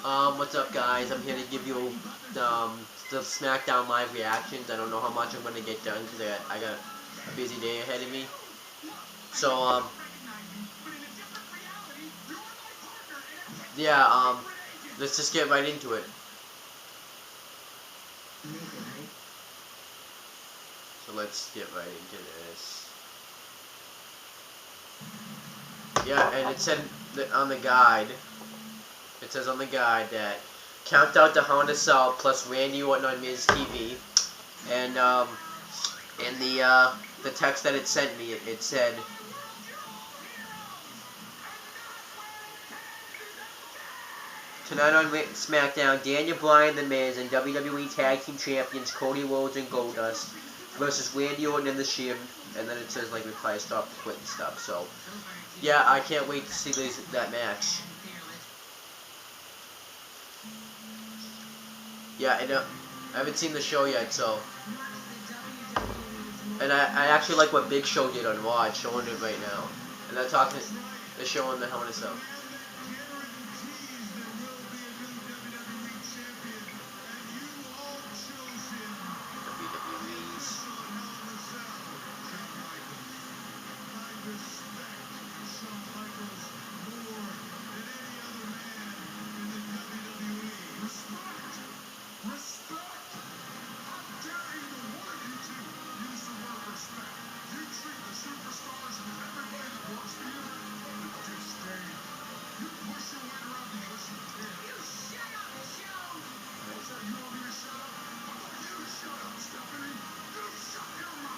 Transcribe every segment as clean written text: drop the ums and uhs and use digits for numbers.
What's up, guys? I'm here to give you the Smackdown live reactions. I don't know how much I'm gonna get done because I got a busy day ahead of me. So yeah, let's just get right into it. So let's get right into this. Yeah, and it said that on the guide. It says on the guide that countdown to Hell in a Cell plus Randy Orton on Miz TV, and in the text that it sent me, it said. Tonight on Smackdown, Daniel Bryan, The Miz, and WWE Tag Team Champions Cody Rhodes and Goldust versus Randy Orton and The Shield, and then it says like reply stop to quit and stuff. So yeah, I can't wait to see that match. Yeah, I haven't seen the show yet, so. And I actually like what Big Show did on Raw, showing it right now. And they're showing the Hell in a Cell.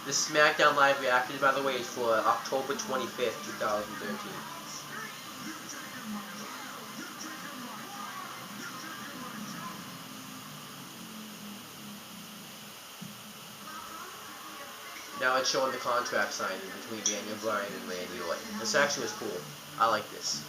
This SmackDown Live reaction, by the way, is for October 25th, 2013. Now it's showing the contract signing between Daniel Bryan and Randy Orton. This actually was cool. I like this.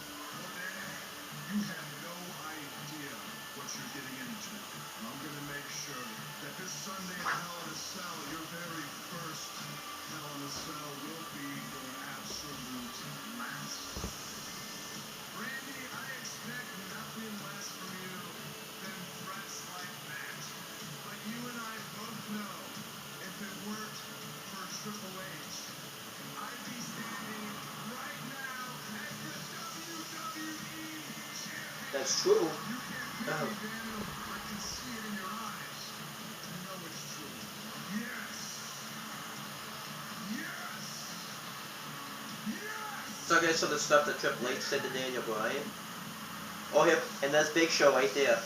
That's true. So I guess some of the stuff that Triple H said to Daniel Bryan. Oh, yeah, and that's Big Show right there.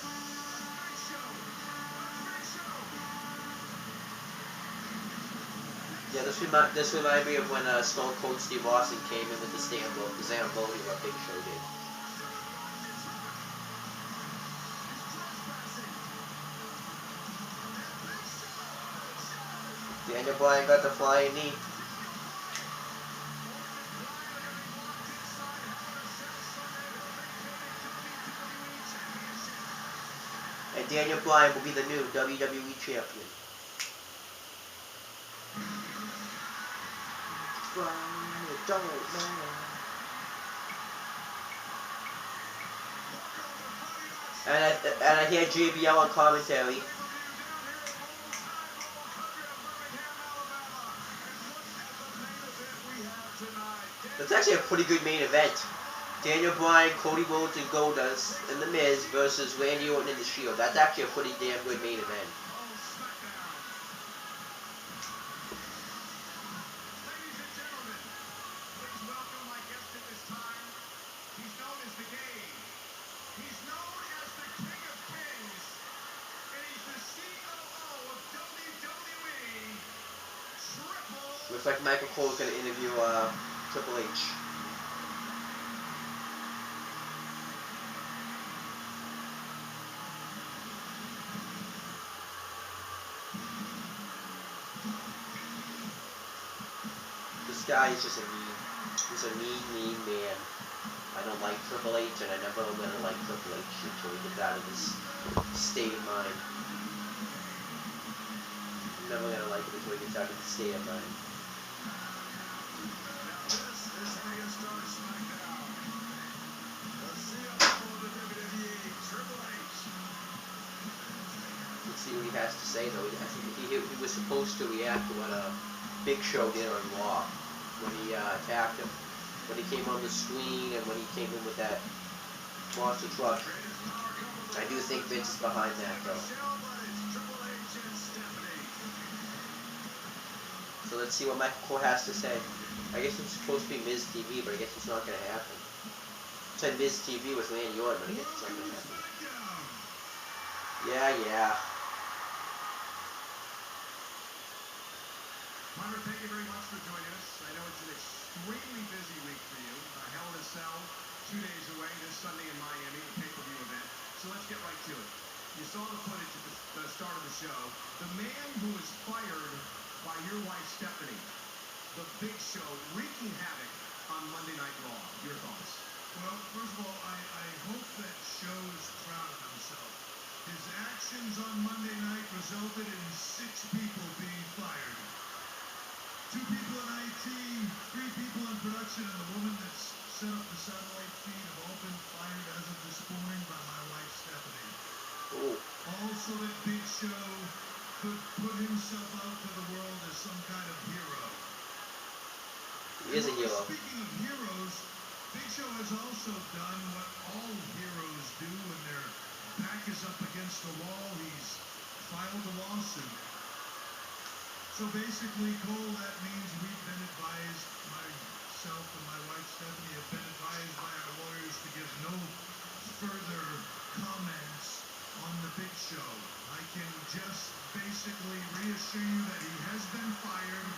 Yeah, this reminds me of when Stone Cold Steve Austin came in with the Zamboni, what Big Show did. Daniel Bryan got the flying knee. And Daniel Bryan will be the new WWE champion. And I hear JBL on commentary. That's actually a pretty good main event. Daniel Bryan, Cody Rhodes, and Goldust and The Miz versus Randy Orton and The Shield. That's actually a pretty damn good main event. Looks like Michael Cole's going to interview Triple H. This guy is just he's a mean man. I don't like Triple H, and I never am going to like Triple H until he gets out of this state of mind. I'm never going to like him until he gets out of this state of mind. what he has to say, though. I think he was supposed to react to what Big Show did on Raw when he attacked him. When he came on the screen and when he came in with that monster truck. I do think Vince is behind that, though. So let's see what Michael Cole has to say. I guess it's supposed to be Miz TV, but I guess it's not going to happen. It said Miz TV with Randy Orton, but I guess it's not going to happen. Yeah. Hunter, thank you very much for joining us. I know it's an extremely busy week for you. Hell in a Cell, 2 days away, this Sunday in Miami, the pay-per-view event. So let's get right to it. You saw the footage at the start of the show. The man who was fired by your wife, Stephanie, the Big Show, wreaking havoc on Monday Night Raw. Your thoughts? Well, first of all, I hope that Show is proud of himself. His actions on Monday night resulted in 6 people being fired. 2 people in IT, 3 people in production, and the woman that's set up the satellite feed have all been fired as of this morning by my wife, Stephanie. Ooh. Also that Big Show could put himself out to the world as some kind of hero. He is a hero. Speaking of heroes, Big Show has also done what all heroes do when their back is up against the wall. He's filed a lawsuit. So basically, Cole, that means we've been advised, myself and my wife Stephanie have been advised by our lawyers to give no further comments on the Big Show. I can just basically reassure you that he has been fired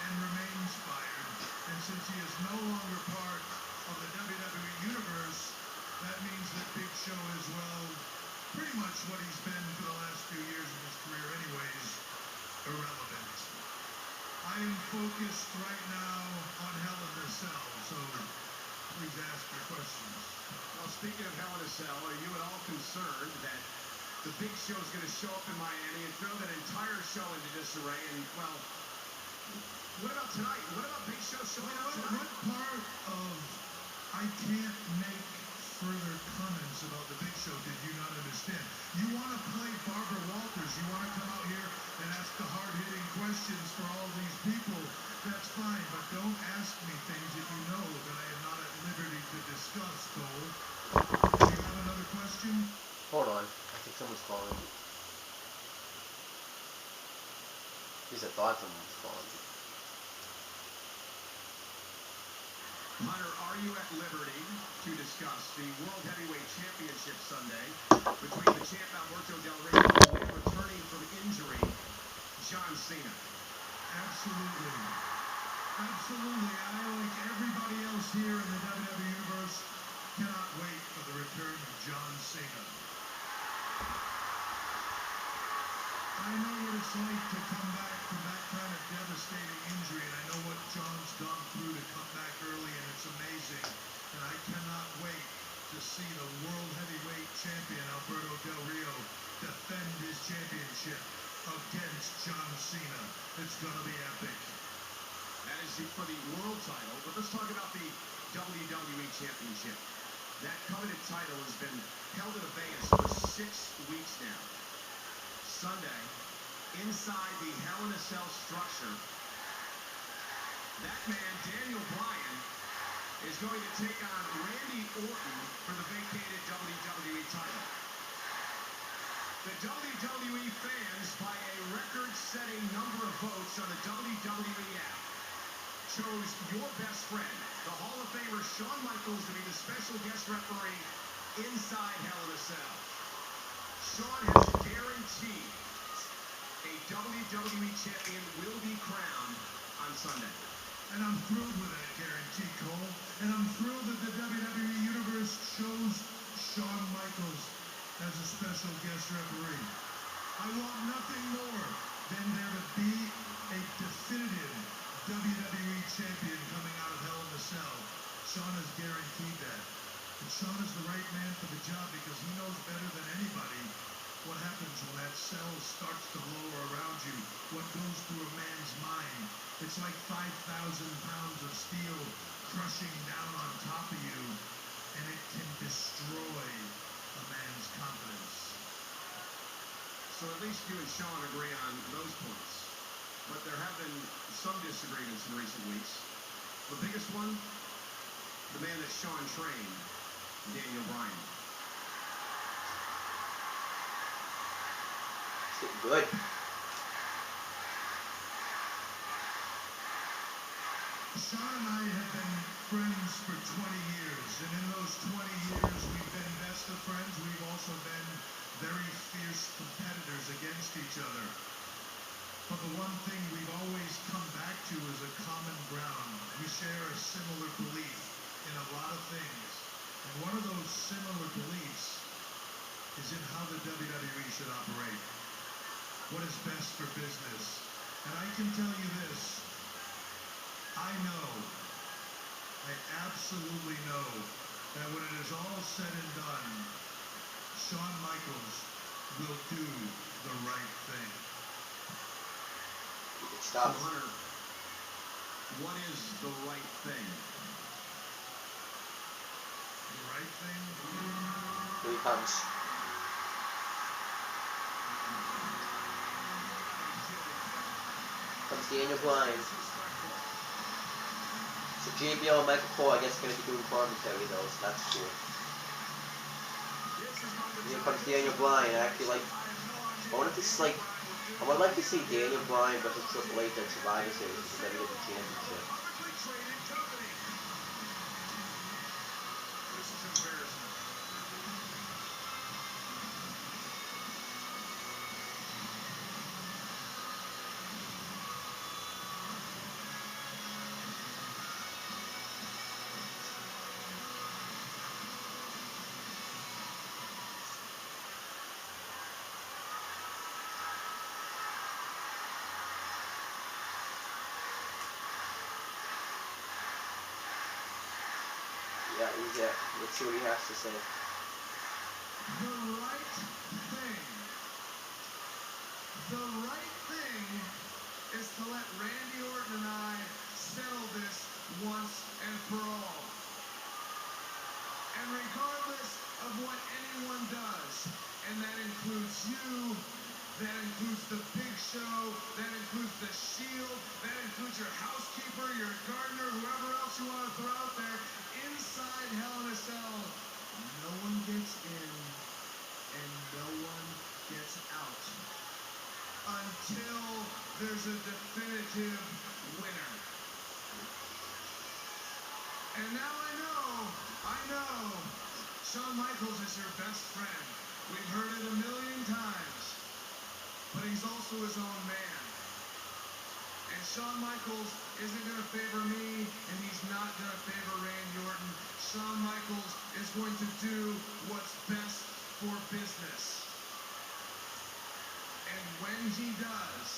and remains fired. And since he is no longer part of the WWE Universe, that means that Big Show is, well, pretty much what he's been for the last few years of his career anyways, irrelevant. I am focused right now on Hell in a Cell, so please ask your questions. Well, speaking of Hell in a Cell, are you at all concerned that the Big Show is going to show up in Miami and throw that entire show into disarray? And, well, what about tonight? What about Big Show showing up tonight? What part of I can't make further comments about the Big Show did you not understand? You want to play Barbara Walters. You want to come out here and ask the hard-hitting questions for all these people. That's fine, but don't ask me things that you know that I am not at liberty to discuss, Cole. Do you have another question? Hold on. I think someone's calling. At least I thought someone was calling. Hunter, are you at liberty to discuss the World Heavyweight Championship Sunday between the champ Alberto Del Rio and returning from injury, John Cena? Absolutely. Absolutely. I, like everybody else here in the WWE Universe, cannot wait for the return of John Cena. I know what it's like to come back from that kind of devastating injury, and I know what John's gone through to come back early, and it's amazing. And I cannot wait to see the World Heavyweight Champion, Alberto Del Rio, defend his championship against John Cena. It's going to be epic. That is for the world title, but let's talk about the WWE Championship. That coveted title has been held in abeyance for 6 weeks now. Sunday, inside the Hell in a Cell structure, that man, Daniel Bryan, is going to take on Randy Orton for the vacated WWE title. The WWE fans, by a record-setting number of votes on the WWE app, chose your best friend, the Hall of Famer Shawn Michaels, to be the special guest referee inside Hell in a Cell. Shawn has guaranteed a WWE champion will be crowned on Sunday. And I'm thrilled with that guarantee, Cole. And I'm thrilled that the WWE Universe chose Shawn Michaels as a special guest referee. I want nothing more than there to be a definitive WWE champion coming out of Hell in a Cell. Shawn has guaranteed that. And Shawn is the right man for the job because he knows better than anybody what happens when that cell starts to lower around you, what goes through a man's mind. It's like 5,000 pounds of steel crushing down on top of you, and it can destroy a man's confidence. So at least you and Sean agree on those points. But there have been some disagreements in recent weeks. The biggest one, the man that Sean trained, Daniel Bryan. It's getting good. Sean and I have been friends for 20 years, and in those 20 years, we've been best of friends. We've also been very fierce competitors against each other. But the one thing we've always come back to is a common ground. We share a similar belief in a lot of things. And one of those similar beliefs is in how the WWE should operate. What is best for business. And I can tell you this. I know, I absolutely know that when it is all said and done, Shawn Michaels will do the right thing. So, Hunter, what is the right thing? The right thing? Here he comes. Comes Daniel Bryan. So JBL and Michael Cole, I guess, are going to be doing commentary though, so that's cool. Here comes Daniel Bryan. I actually like. I wonder if this is like. I would like to see Daniel Bryan versus Triple H at Survivor Series for the WWE Championship. This is embarrassing. Yeah, he's there. Let's see what he has to say. The right thing. The right thing is to let Randy Orton and I settle this once and for all. And regardless of what anyone does, and that includes you, that includes the Big Show, that includes the Shield, that includes your housekeeper, your gardener, whoever else you want to throw out there, inside Hell in a Cell, no one gets in and no one gets out until there's a definitive winner. And now I know, Shawn Michaels is your best friend. We've heard it a million times, but he's also his own man. And Shawn Michaels isn't going to favor me, and he's not going to favor Randy Orton. Shawn Michaels is going to do what's best for business. And when he does,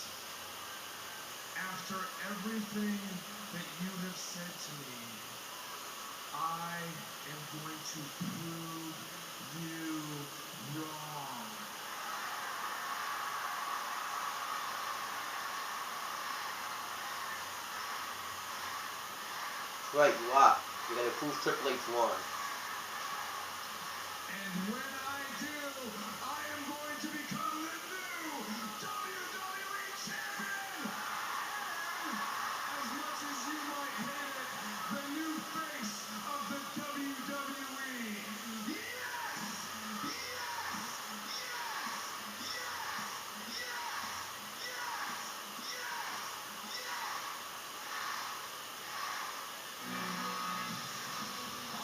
after everything that you have said to me, I am going to prove you wrong. Right, you are. You gotta prove Triple H won. And when I do, I am going to become the new WWE Champion! And as much as you might hate it, the new face of the WWE. Yes! Yes! Yes! Yes! Yes!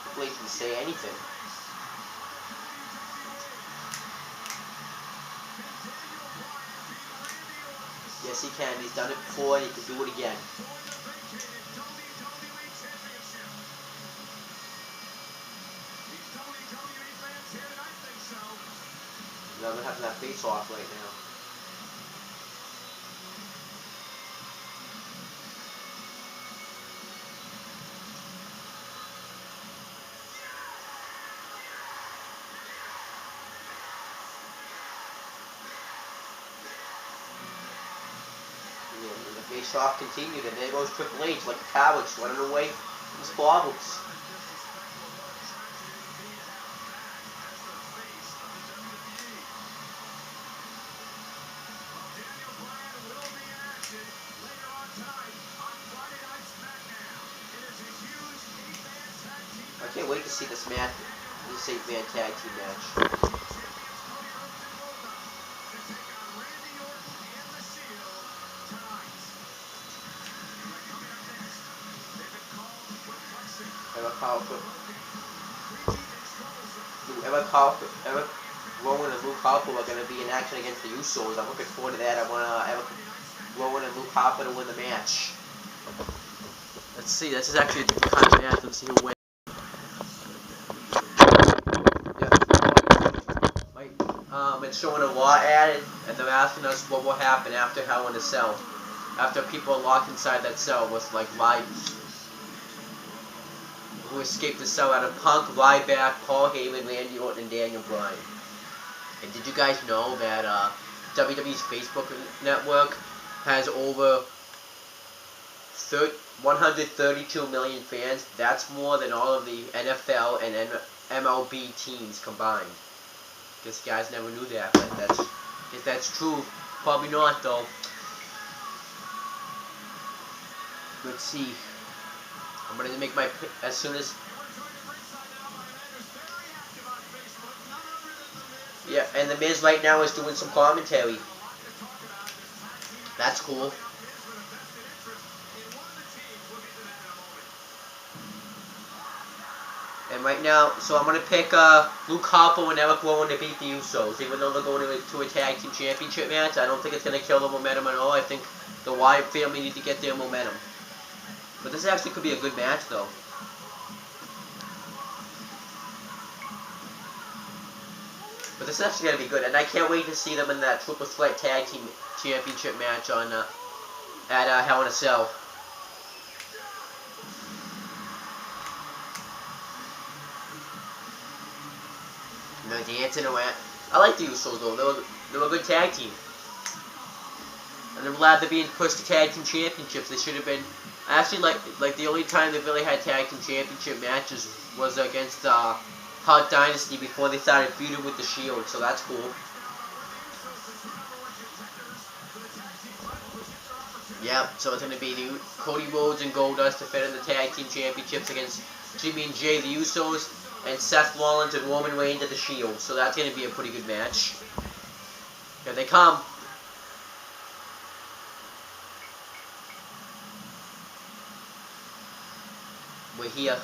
Triple H can say anything. Yes, he can. He's done it before, and he can do it again. You know, they're having that face off right now. And the face off continued, and there goes Triple H like a coward, running away from his problems. wait to see this match, this 8-man tag team match. Eric Rowan and Luke Harper are going to be in action against the Usos. I'm looking forward to that. I want Eric Rowan and Luke Harper to win the match. Let's see. This is actually a different kind of match. Let's see who wins. It's showing a Raw added, and they're asking us what will happen after Hell in a Cell. After people are locked inside that cell with, like, who escaped the cell out of Punk, Ryback, Paul Heyman, Randy Orton, and Daniel Bryan. And did you guys know that WWE's Facebook network has over 132 million fans? That's more than all of the NFL and MLB teams combined. Guess guys never knew that, but if that's true, probably not though. Let's see. I'm gonna make my pick as soon as. Yeah, and the Miz right now is doing some commentary. That's cool. And right now, so I'm going to pick Luke Harper and Eric Rowan to beat the Usos. Even though they're going to a tag team championship match, I don't think it's going to kill the momentum at all. I think the Wyatt family need to get their momentum. But this actually could be a good match, though. But this is actually going to be good, and I can't wait to see them in that Triple Threat Tag Team Championship match on at Hell in a Cell. You know, dancing around. I like the Usos though. They're a good tag team, and I'm glad they're being pushed to tag team championships. They should have been. Actually, like the only time they really had tag team championship matches was against Hart Dynasty before they started feuding with the Shield. So that's cool. Yep. So it's going to be Cody Rhodes and Goldust defending the tag team championships against Jimmy and Jay, the Usos, and Seth Rollins and Roman Reigns at the Shield. So that's going to be a pretty good match. Here they come. We're here.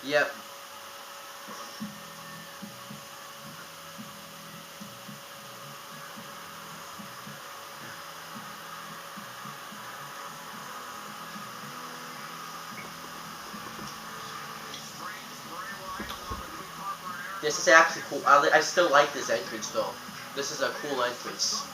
Yep. This is actually cool. I still like this entrance though. This is a cool entrance.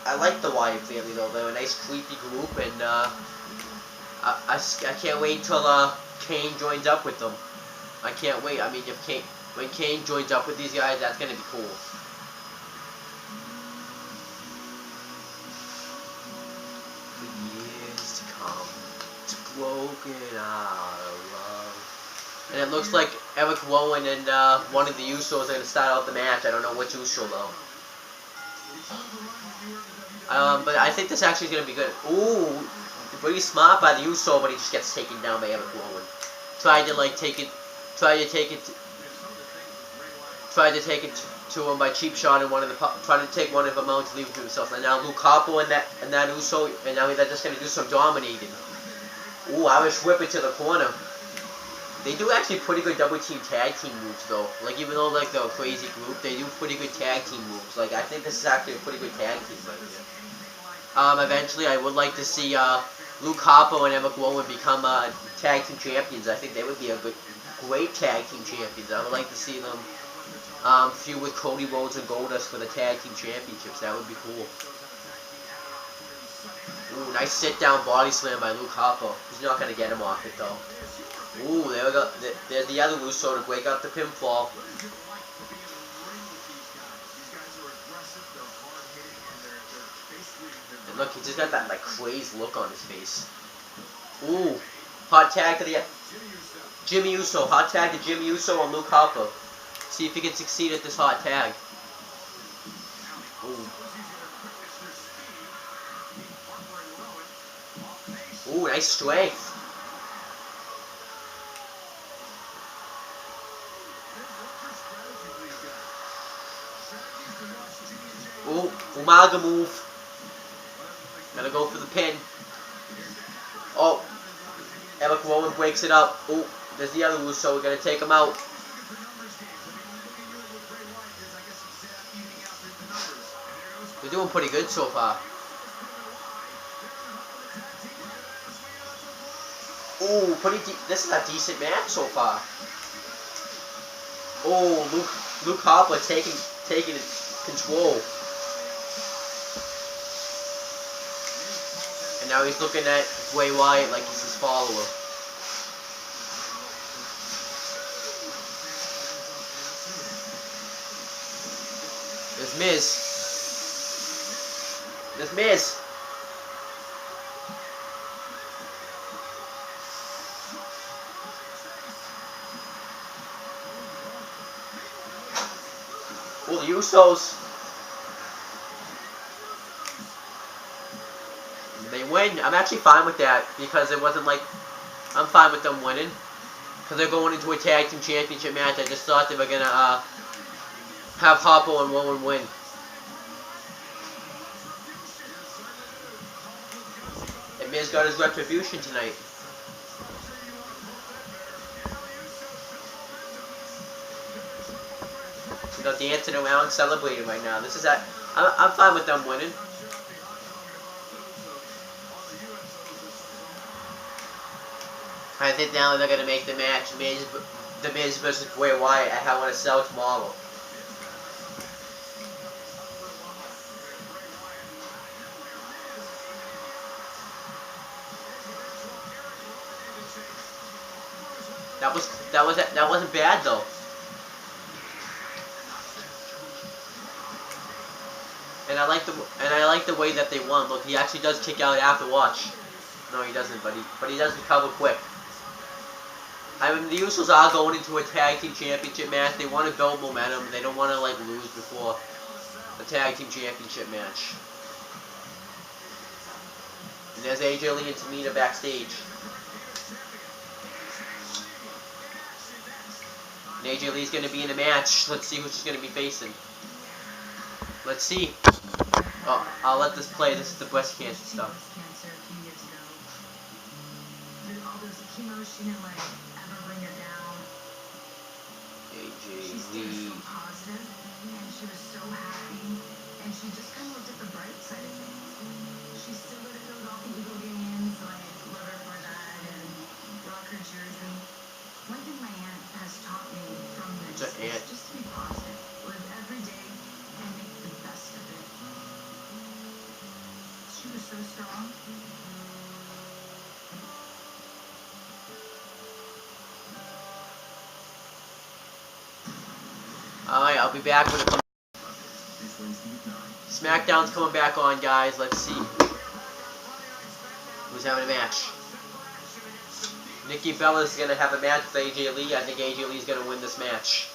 I like the Wyatt family though. They're a nice creepy group, and I can't wait till Kane joins up with them. I can't wait. I mean, when Kane joins up with these guys, that's gonna be cool. For years to come, it's broken out of love. And it looks like Eric Rowan and one of the Usos are gonna start out the match. I don't know which Uso though. But I think this actually is going to be good. Ooh, pretty smart by the Uso, but he just gets taken down by Eric Rowan. Tried to take it to him by cheap shot, and trying to take one of them out to leave it to himself. And now Luke Harper and that Uso, and now they're just going to do some dominating. Ooh, Irish whip it to the corner. They do actually pretty good double team tag team moves though. Like even though like they're a crazy group, they do pretty good tag team moves. Like I think this is actually a pretty good tag team right here. Eventually, I would like to see Luke Harper and Eric Rowan become tag team champions. I think they would be a great tag team champions. I would like to see them feud with Cody Rhodes and Goldust for the tag team championships. That would be cool. Ooh, Ooh, nice sit-down body slam by Luke Harper. He's not going to get him off it, though. Ooh, there we go. There's the other Uso to break up the pinfall. And look, he just got that, like, crazed look on his face. Ooh, hot tag to the... Jimmy Uso. Hot tag to Jimmy Uso on Luke Harper. See if he can succeed at this hot tag. Ooh. Ooh, nice strength. Ooh, Umaga move. Gotta go for the pin. Oh, Eric Rowan breaks it up. Ooh, there's the other Uso. We're gonna take him out. They're doing pretty good so far. Ooh, this is a decent match so far. Oh, Luke Harper taking control. And now he's looking at Bray Wyatt like he's his follower. There's Miz. There's Miz. Oh, the Usos. They win. I'm actually fine with that because it wasn't like... I'm fine with them winning. Because they're going into a tag team championship match. I just thought they were going to have Harper and Rowan win. And Miz got his retribution tonight. They're dancing around, celebrating right now. This is I'm fine with them winning. I think now they're gonna make the match The Miz versus Bray Wyatt at Hell in a Cell tomorrow. That wasn't bad though. And I like the way that they won. Look, he actually does kick out after watch. No, he doesn't, but he does recover quick. I mean, the Usos are going into a tag team championship match. They want to build momentum. They don't want to like lose before the tag team championship match. And there's AJ Lee and Tamina backstage. And AJ Lee's going to be in a match. Let's see who she's going to be facing. Let's see. Oh, I'll let this play. This is the breast cancer stuff. Did all those chemo she didn't like ever bring her down? AJ She stayed Lee. so positive, and she was so happy, and she just kind of looked at the bright side of things. She still would have filled all the Eagle games, like love her for that, and rock her jersey. One thing my aunt has taught me from this is just to be positive, live every day, and make the best of it. She was so strong. Alright, I'll be back with a... Smackdown's coming back on, guys. Let's see who's having a match. Nikki Bella's going to have a match with AJ Lee. I think AJ Lee's going to win this match.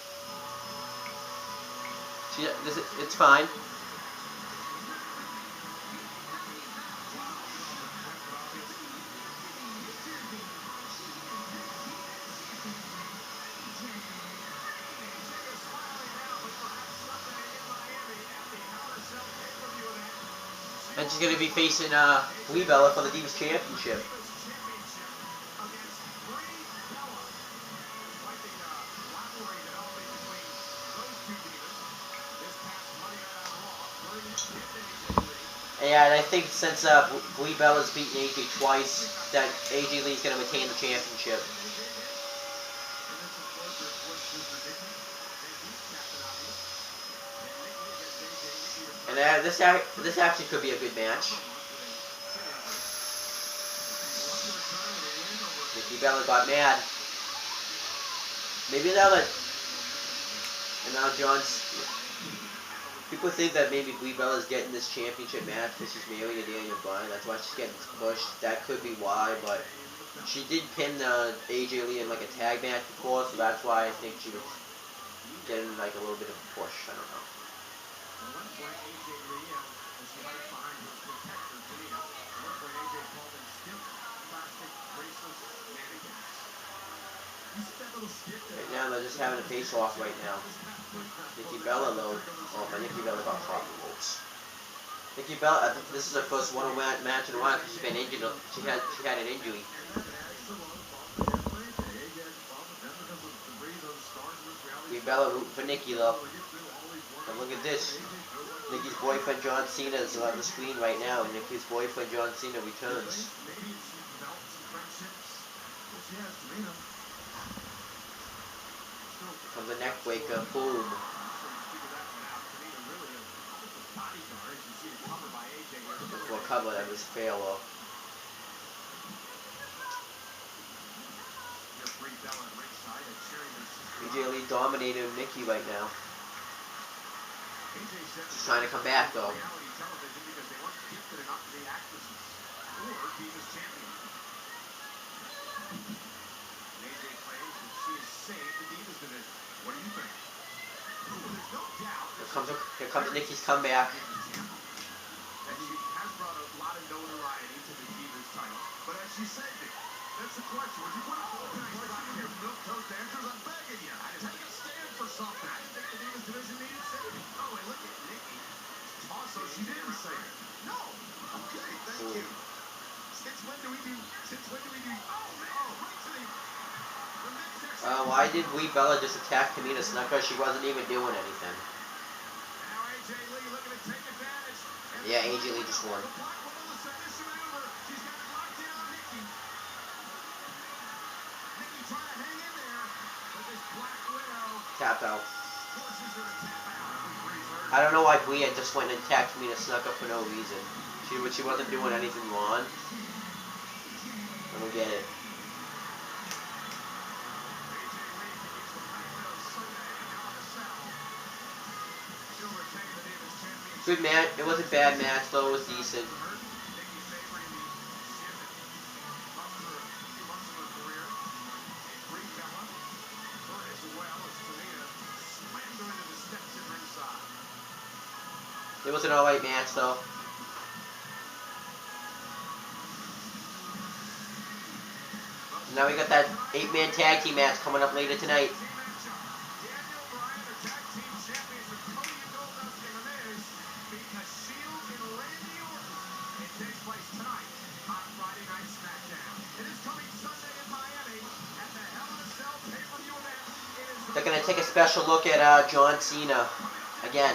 It's fine. And she's going to be facing Brie Bella for the Divas Championship. And I think since Brie Bella's beaten AJ twice, that AJ Lee's going to retain the championship. And this actually could be a good match. Bella got mad. Maybe now that, and now people think that maybe Brie Bella's getting this championship match because she's married to Daniel Bryan. That's why she's getting pushed. That could be why, but she did pin AJ Lee in like a tag match before, so that's why I think she was getting like a little bit of a push. I don't know. Right now they're just having a face-off right now. Nikki Bella though, oh my Nikki Bella got caught in the ropes. Nikki Bella, I think this is her first one-on-one match in a while because she's been injured. She had an injury. Nikki Bella rooting for Nikki though. And look at this. Nikki's boyfriend John Cena is on the screen right now, and Nikki's boyfriend John Cena returns. From the neck breaker, boom. For a cover, that was fail off. AJ Lee dominated Nikki right now. She's trying to come back though. Here comes Nikki's comeback. But as she said, that's the question. Would you put a whole nice back here, milk toast dancers? I'm begging you. Take a stand for something. I think the Divas division needed saving. Oh, wait, look at Nikki. Also, she didn't say it. No. Okay, thank you. Since when do we do? Oh, man. Right to the why did Brie Bella just attack Tamina Snuka? She wasn't even doing anything. Now AJ Lee looking to take advantage. Yeah, AJ Lee just won. Tap out. I don't know why Brie just went and attacked Tamina Snuka for no reason. She wasn't doing anything wrong. I don't get it. Good match. It wasn't a bad match though. It was decent. It was an alright match though. Now we got that 8-man tag team match coming up later tonight. They're going to take a special look at John Cena again.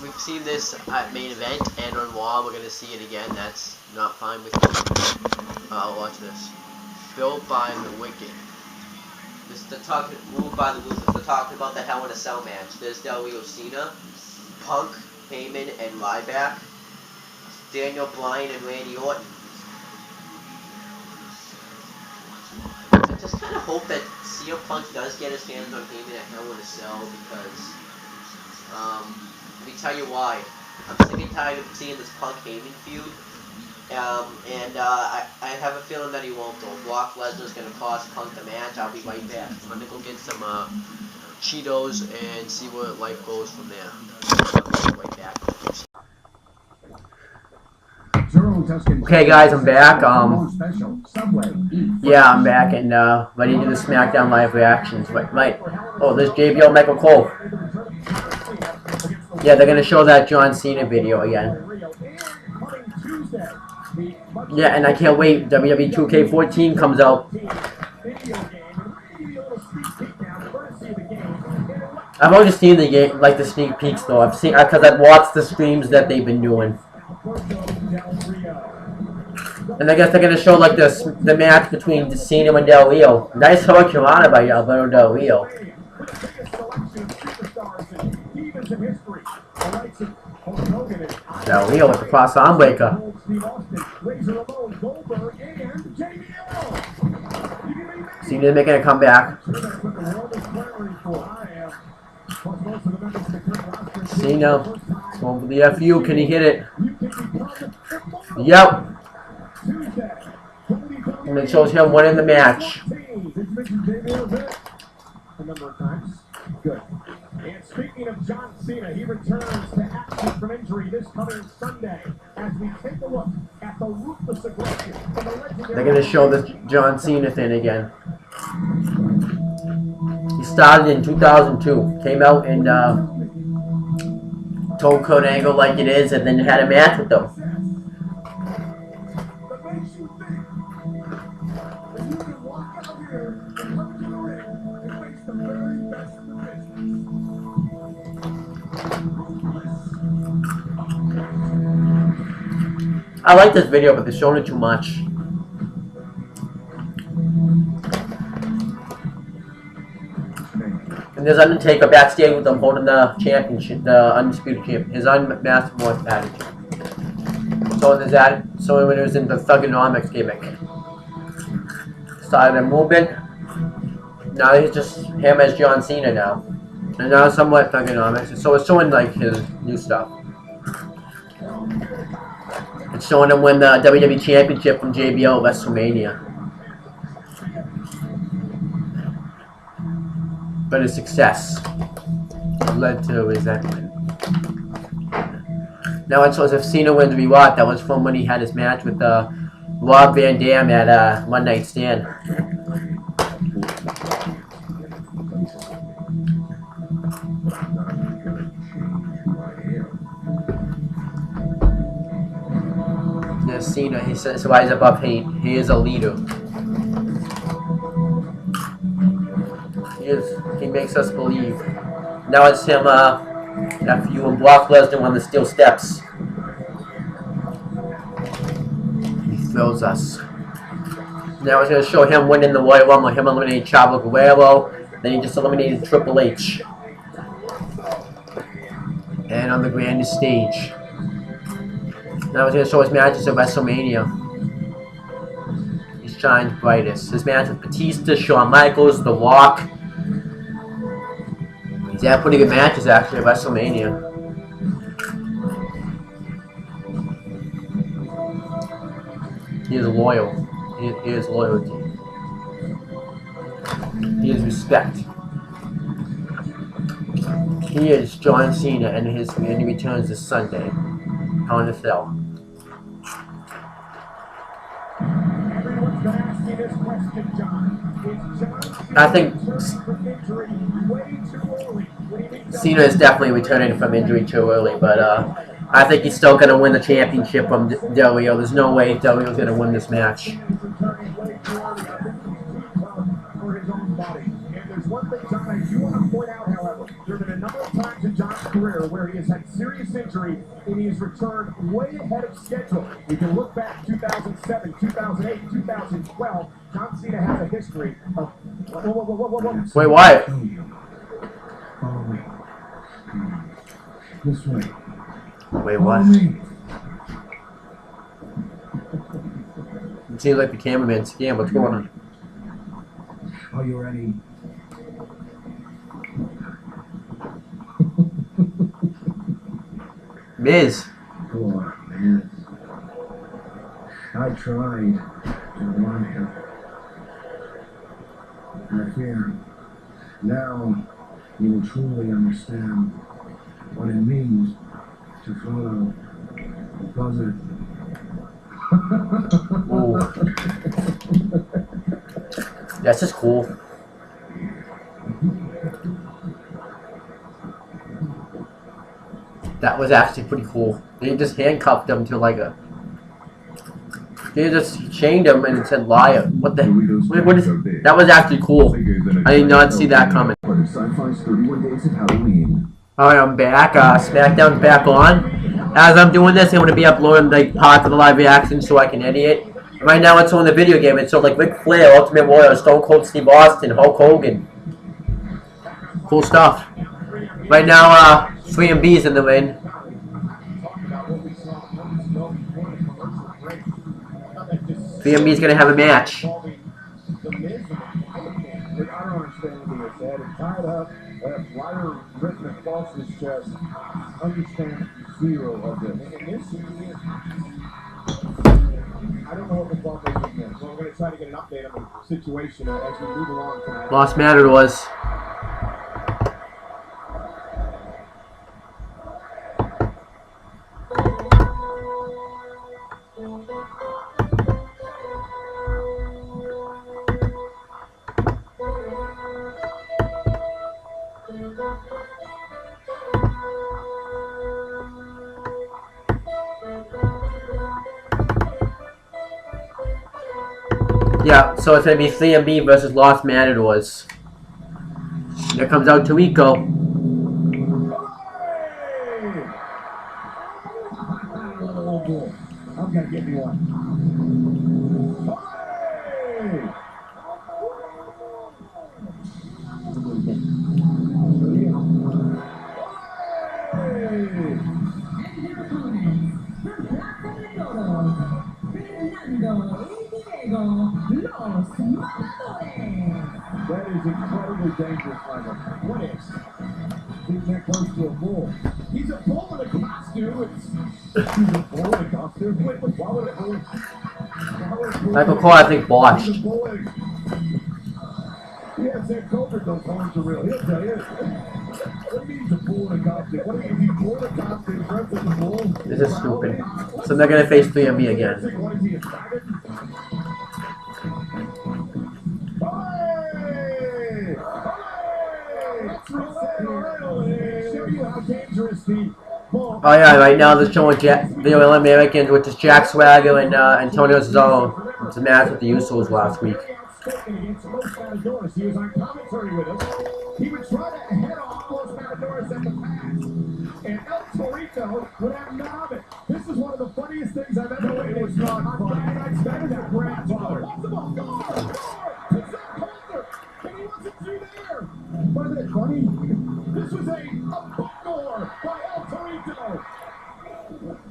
We've seen this at main event and on Raw. We're going to see it again. That's not fine with me. Watch this. Built by the Wicked. This is the talking. Moved by the Losers. They're talking about the Hell in a Cell match. There's WWE Cena, Punk, Heyman, and Ryback. Daniel Bryan and Randy Orton. I just kind of hope that CM Punk does get his hands on Heyman at Hell in a Cell because, let me tell you why. I'm sick and tired of seeing this Punk Heyman feud. I have a feeling that he won't though. Brock Lesnar's going to cost Punk the match. I'll be right back. I'm going to go get some Cheetos and see where life goes from there. I'll be right back. Okay guys, I'm back. Yeah, I'm back and ready to do the SmackDown live reactions. Right. Oh, there's JBL Michael Cole. Yeah, they're gonna show that John Cena video again. Yeah, and I can't wait. WWE 2K14 comes out. I've already seen the game, like the sneak peeks though. I've seen because I've watched the streams that they've been doing. And I guess they're gonna show like the match between Cena and Del Rio. Nice Hurricanrana by Alberto Del Rio. Now Leo with the cross arm breaker. Cena making a comeback. Cena going for the FU. Can he hit it? Yep. And it shows him winning the match. Good. And speaking of John Cena, he returns to action from injury this coming Sunday as we take a look at the ruthless aggression of the legendary... They're going to show the John Cena thing again. He started in 2002. Came out and told Kurt Angle like it is and then had a match with them. That makes you think that you can walk out here and come to the ring and face the very best in the business. I like this video, but they're showing it too much. And there's Undertaker backstage with them holding the championship, the undisputed champion, his unmasked voice attitude. So there's that. So when it was in the Thugonomics gimmick, started a movement. Now he's just him as John Cena now, and now somewhat Thugonomics. So it's showing like his new stuff. It's showing him win the WWE Championship from JBL at WrestleMania. But his success led to his win. Now it shows if Cena wins rewatch, that was from when he had his match with Rob Van Dam at One Night Stand. There's Cena, he says rise above hate. He is a leader. He makes us believe. Now it's him, after you and Brock Lesnar on the steel steps. He throws us. Now it's going to show him winning the Royal Rumble, him eliminating Chavo Guerrero, then he just eliminated Triple H. And on the grandest stage. Now it's going to show his matches at WrestleMania. He shines brightest. His match with Batista, Shawn Michaels, The Rock. He's had pretty good matches actually at WrestleMania. He is loyal. He is loyalty. He is respect. He is John Cena and he returns this Sunday. Hell in a Cell. I think Cena is definitely returning from injury too early, but I think he's still going to win the championship from Del Rio. There's no way Del Rio's going to win this match. One thing, John, I do want to point out, however, there have been a number of times in John's career where he has had serious injury and he has returned way ahead of schedule. You can look back 2007, 2008, 2012. John Cena has a history of... Wait, why? Follow me. This way. Wait, what? It seems like the cameraman's scam. What's going on? Are you ready? Miz. Come on, Miz. I tried to warn him. I fear now you will truly understand what it means to follow a buzzard. That's just cool. That was actually pretty cool. They just handcuffed him to like a... They just chained him and it said liar. What the... What is... That was actually cool. I did not see that coming. Alright, I'm back. Smackdown's back on. As I'm doing this, I'm going to be uploading like parts of the live reaction so I can edit it. Right now it's on the video game. It's so like Ric Flair, Ultimate Warrior, Stone Cold Steve Austin, Hulk Hogan. Cool stuff. Right now, 3MB's in the ring. 3MB's gonna have a match. The Miz and I don't understand what he said. It's tied up. Ryder written across his chest. Understand zero of this. And this is, I don't know what the fuck is in this. So we're going to try to get an update on the situation as we move along tonight. Lost Matadors. Yeah, so it's gonna be 3MB versus Lost Matadors. Here comes out Tarico. Oh boy, I'm gonna get me one. That is incredibly dangerous, Michael. What is? He's that close to a bull. He's a bull in a costume. He's a bull in a costume. Wait, why would it bull? Michael Cole, I think, botched. Yeah, Sam Coulter, those horns are real. He'll tell you. What do you mean he's a bull in a costume? What do you mean he's a bull in a costume dressed as a bull? This is stupid. So they're gonna face 3MB again. What is he, a faggot? Oh yeah, right now they're showing the All-Americans, which is Jack Swagger and Antonio Cesaro. It's a match with the Usos last week. He was on commentary with us. He would try to head off Los Matadores at the pass. And El Torito would have none of it. This is one of the funniest things I've ever witnessed. It's not funny. That is a grandfather. Wasn't it funny? This was a buckler by El Torito.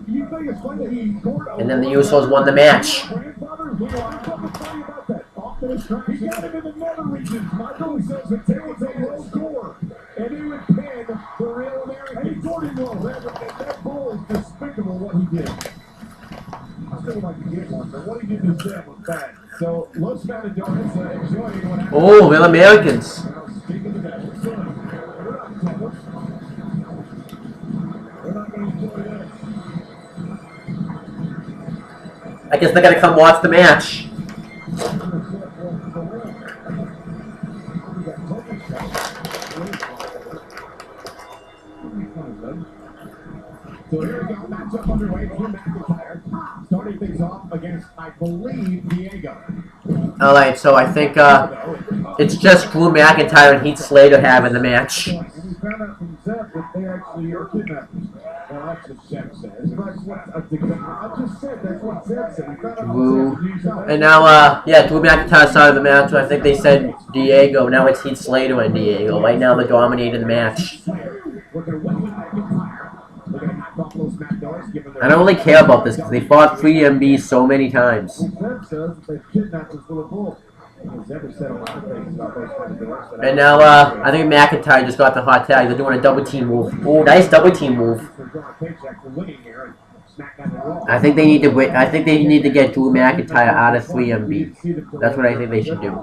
You think it's funny that he scored? And then the Usos won the match. He got him in the nether regions. Michael says that there was a low score, and he would pin the real American. And he scored him low. That bull is despicable what he did. I still would like to get one, but what he did to Sam was bad. So Los Matadores enjoying what happened. Oh, Real Americans. Speaking of that, we're not jealous. We're not going to enjoy this. I guess they're gonna come watch the match. So here we go, matchup underway. Drew McIntyre starting things off against, I believe, Diego. Alright, so I think it's just Drew McIntyre and Heath Slater having the match. And we found out from Zeb that they actually are kidnappers. Well, that's what Zeb says. That's what I just said. That's what Zeb said. We found out from Zeb. And now, yeah, Drew McIntyre started the match. I think they said Diego. Now it's Heath Slater and Diego. Right now they're dominating the match. I don't really care about this because they fought 3MB so many times. And now, I think McIntyre just got the hot tag. They're doing a double team move. Oh, nice double team move. I think they need to wait. I think they need to get Drew McIntyre out of 3MB. That's what I think they should do.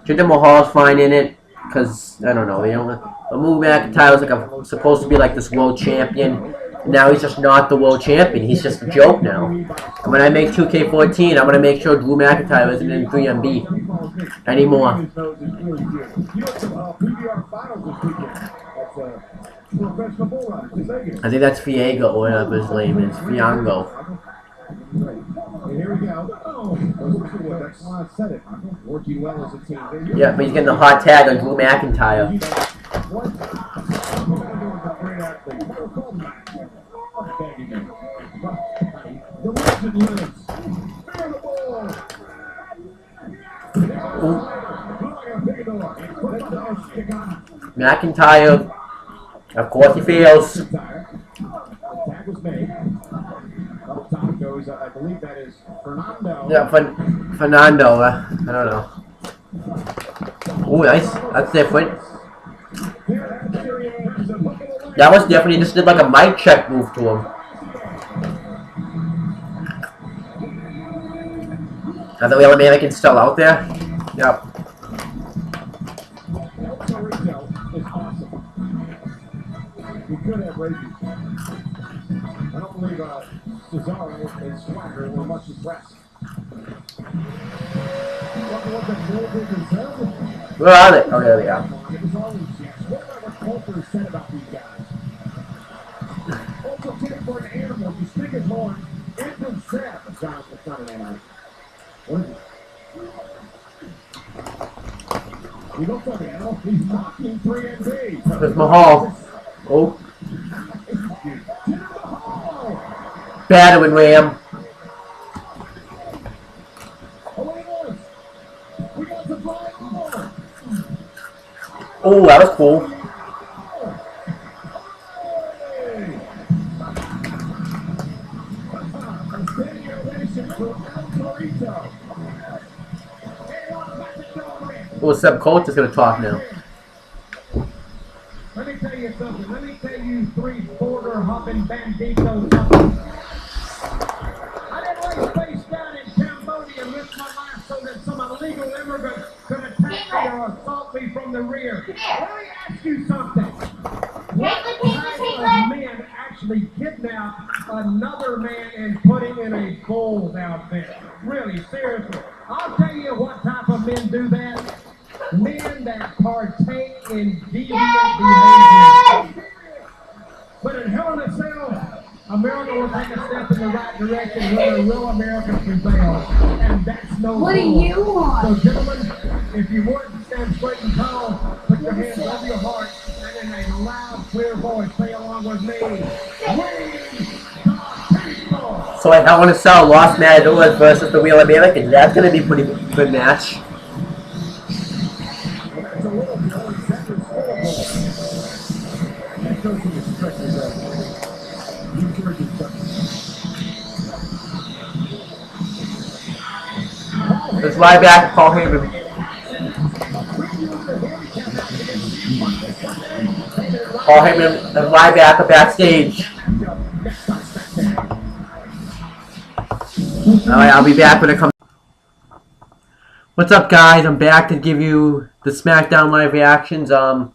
Jinder Mahal's fine in it because I don't know. They don't. Drew McIntyre was like supposed to be like this world champion. Now he's just not the world champion. He's just a joke now. And when I make 2K14, I'm going to make sure Drew McIntyre isn't in 3MB anymore. I think that's Fiego or whatever his name is. Fiango. Yeah, but he's getting the hot tag on Drew McIntyre. McIntyre, of course he fails. Tag was made. Up top goes, I believe that is Fernando. Yeah, Fernando. I don't know. Oh, nice. That's different. That was definitely just did like a mic check move to him. Are the real Americans still out there? Yep. He could have rabies. I don't believe Cesaro and Swagger were much impressed. Where are they? Oh, there they are. It was always yes. What about what Coulter said about these guys? Also, kidding for an animal. You stick his horn. Andrew said, it's not an animal. What is it? He looks like an animal. He's mocking 3MB. There's Mahal. Oh. Battering Ram. Oh, that was cool. Oh, Seb Coates is going to talk now. Let me tell you something. Let me tell you three border hopping banditos something. I didn't lay face down in Cambodia and risk my life so that some illegal immigrant could attack me or assault me from the rear. Let me ask you something. What type of men actually kidnap another man and put him in a fold out there? Really, seriously. I'll tell you what type of men do that. Men that partake in deviant behavior. But in Hell in a Cell, America will take a step in the right direction where the real Americans prevail. And that's no What do rule. you want? So gentlemen, if you would stand straight and tall, put your hands over your heart, and in a loud, clear voice, say along with me, "We the people." So I want to sell Los Matadors versus the Real Americans. That's going to be a pretty good match. That's a little bit center scoreboard. That goes to the stretches of New Jersey. Let's lie back, Paul Heyman. Paul Heyman and lie back backstage. Alright, I'll be back when it comes. What's up, guys? I'm back to give you the SmackDown live reactions. I'm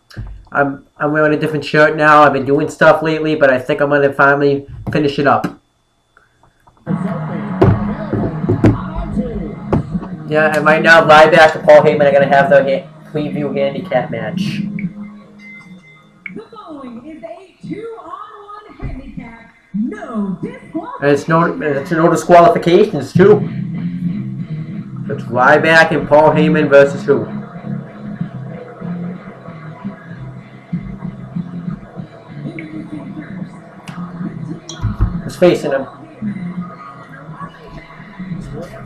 wearing a different shirt now. I've been doing stuff lately, but I think I'm gonna finally finish it up. Yeah, and right now, live back to Paul Heyman. I'm gonna have the preview handicap match. The following is a 2-on-1 handicap. No disqualifications. And it's no disqualifications too. It's Ryback and Paul Heyman versus who? Who's facing him?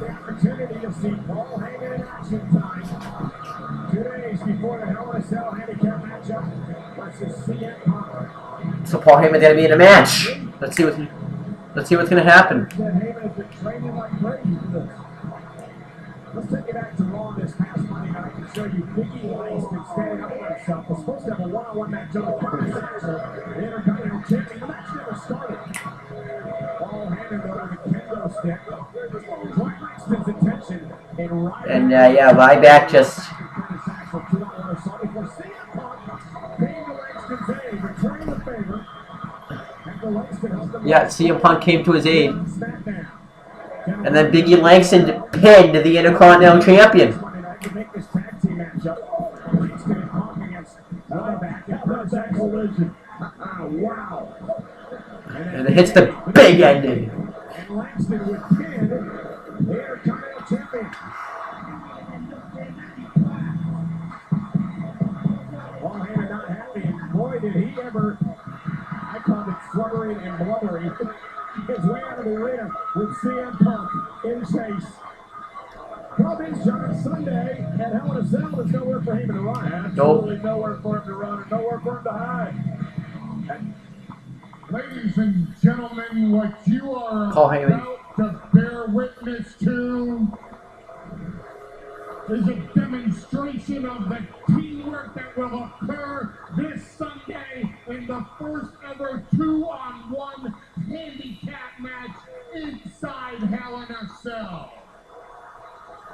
Opportunity to see Paul Heyman in action time. 2 days before the Hell in a Cell handicap matchup versus CM Punk. So Paul Heyman's gonna be in a match. Let's see what's gonna happen. Heyman's been training like crazy for this. Let's take you back to Raw this past Monday night to show you Biggie Langston standing up for himself. Was supposed to have a one-on-one match on the first the Intercontinental Champion. The match never started. Paul Heyman though with a kendo stick. Dwight Langston's attention And yeah, Ryback just. Yeah, CM Punk came to his aid. And then Biggie Langston pinned the Intercontinental Champion. And it hits the big ending. Paul Heyman not happy, and boy did he ever, I called it fluttering and blubbering, his way out of the arena with CM Punk in chase. Problem is, John, Sunday at Hell in a Cell, there's nowhere for Heyman to run. Absolutely nowhere for him to run and nowhere for him to hide. Ladies and gentlemen, what you are Paul Heyman. about to bear bear witness to is a demonstration of the teamwork that will occur this Sunday in the first ever 2-on-1 handicap match inside Hell in a Cell.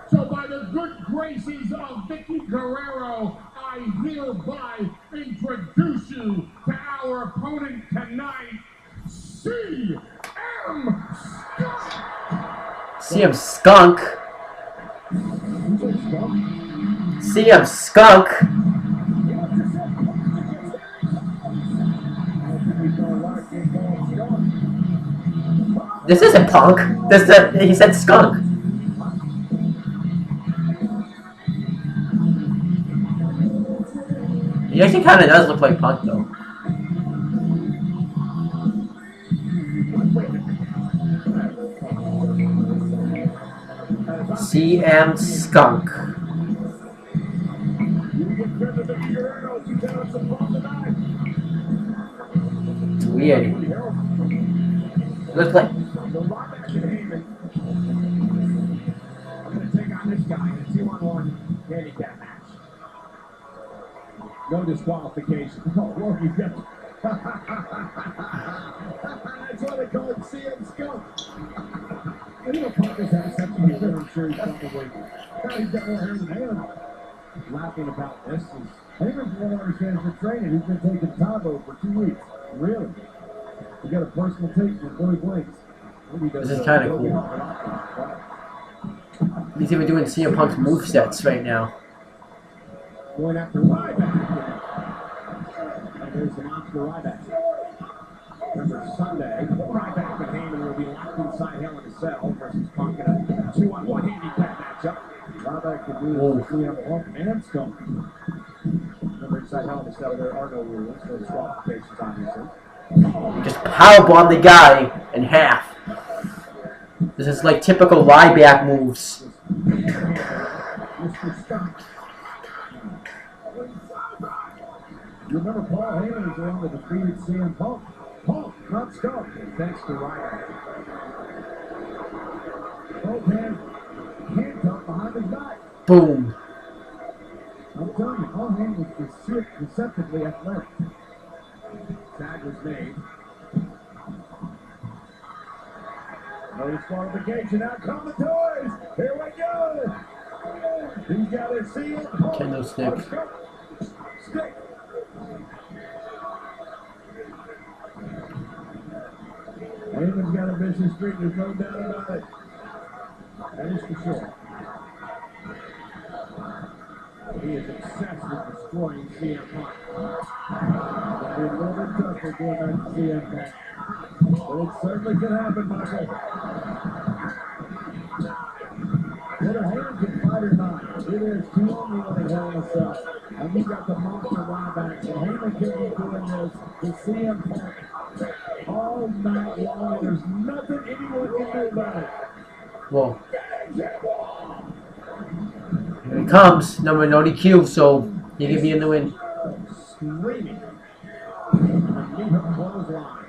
So by the good graces of Vicky Guerrero, I hereby introduce you to our opponent tonight, CM Skunk. CM Skunk. CM Skunk. This isn't Punk. He said Skunk. He actually kind of does look like Punk, though. CM Skunk. It's weird. Looks like. I'm going to take on this guy in a 2-on-1 handicap match. No disqualification. Oh, look, he's got. That's why they call it CM Skunk. You know, Punk has had such a year, I'm sure he's probably. He's got more hair than him. Laughing about this. I think from what I understand for training, he's been taking Tabo for 2 weeks. Really? He got a personal take before he blinks. This is kind of cool. He's even doing CM Punk's movesets right now. Going after Ryback. And there's the monster Ryback. Remember, Sunday, Ryback and Heyman will be locked inside Hell in a Cell versus Punk in a 2-on-1 handicap matchup. Ryback can do CM Punk and Skunk. Remember, inside Hell in a Cell, there are no rules, no disqualifications, obviously. Just powerbomb the guy in half. This is like typical Ryback moves. You remember Paul Heyman is the one that defeated CM Punk. Punk, not Skunk, thanks to Ryback. Both hands handcuffed behind his back. Boom. I'm telling you, Paul Heyman was deceptively athletic. Tag was made. No disqualification. Out come the toys. Here we go. He's got his CM Punk. Kendo stick. Stick. Heyman's got a vicious streak, there's no doubt about it. That is for sure. He is obsessed with destroying CM Punk. That'd be a little bit tough for doing that to CM Punk. But it certainly could happen, Michael. Whether Heyman can fight or not, it is 2-on-1 in Hell in a Cell. And we got the monster Ryback. And Heyman can be doing this to CM Punk all night long. There's nothing anyone can do about it. Whoa. Here he comes. No DQ, so he can be in the win. Screaming. And leave him clothesline.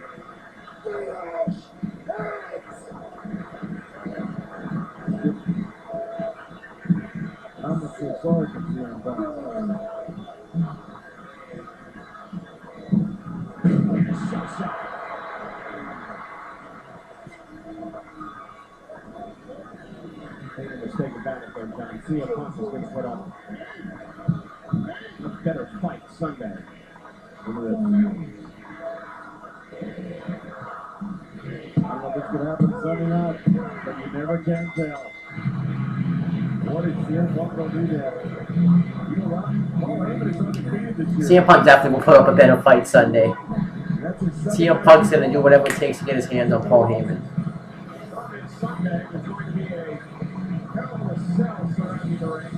I'm not so sorry for CM Punk. Shot. Made a mistake about it there, John. CM Punk is going to put up a better fight Sunday. Look at this. I don't know if this could happen Sunday night, but you never can tell. What is CM Punk going to do there? You know what? Paul Heyman is undefeated this year. CM Punk definitely will put up a better fight Sunday. CM Punk's going to do whatever it takes to get his hands on Paul Heyman. Sunday is going to be a hell of a cell surrounding the ring.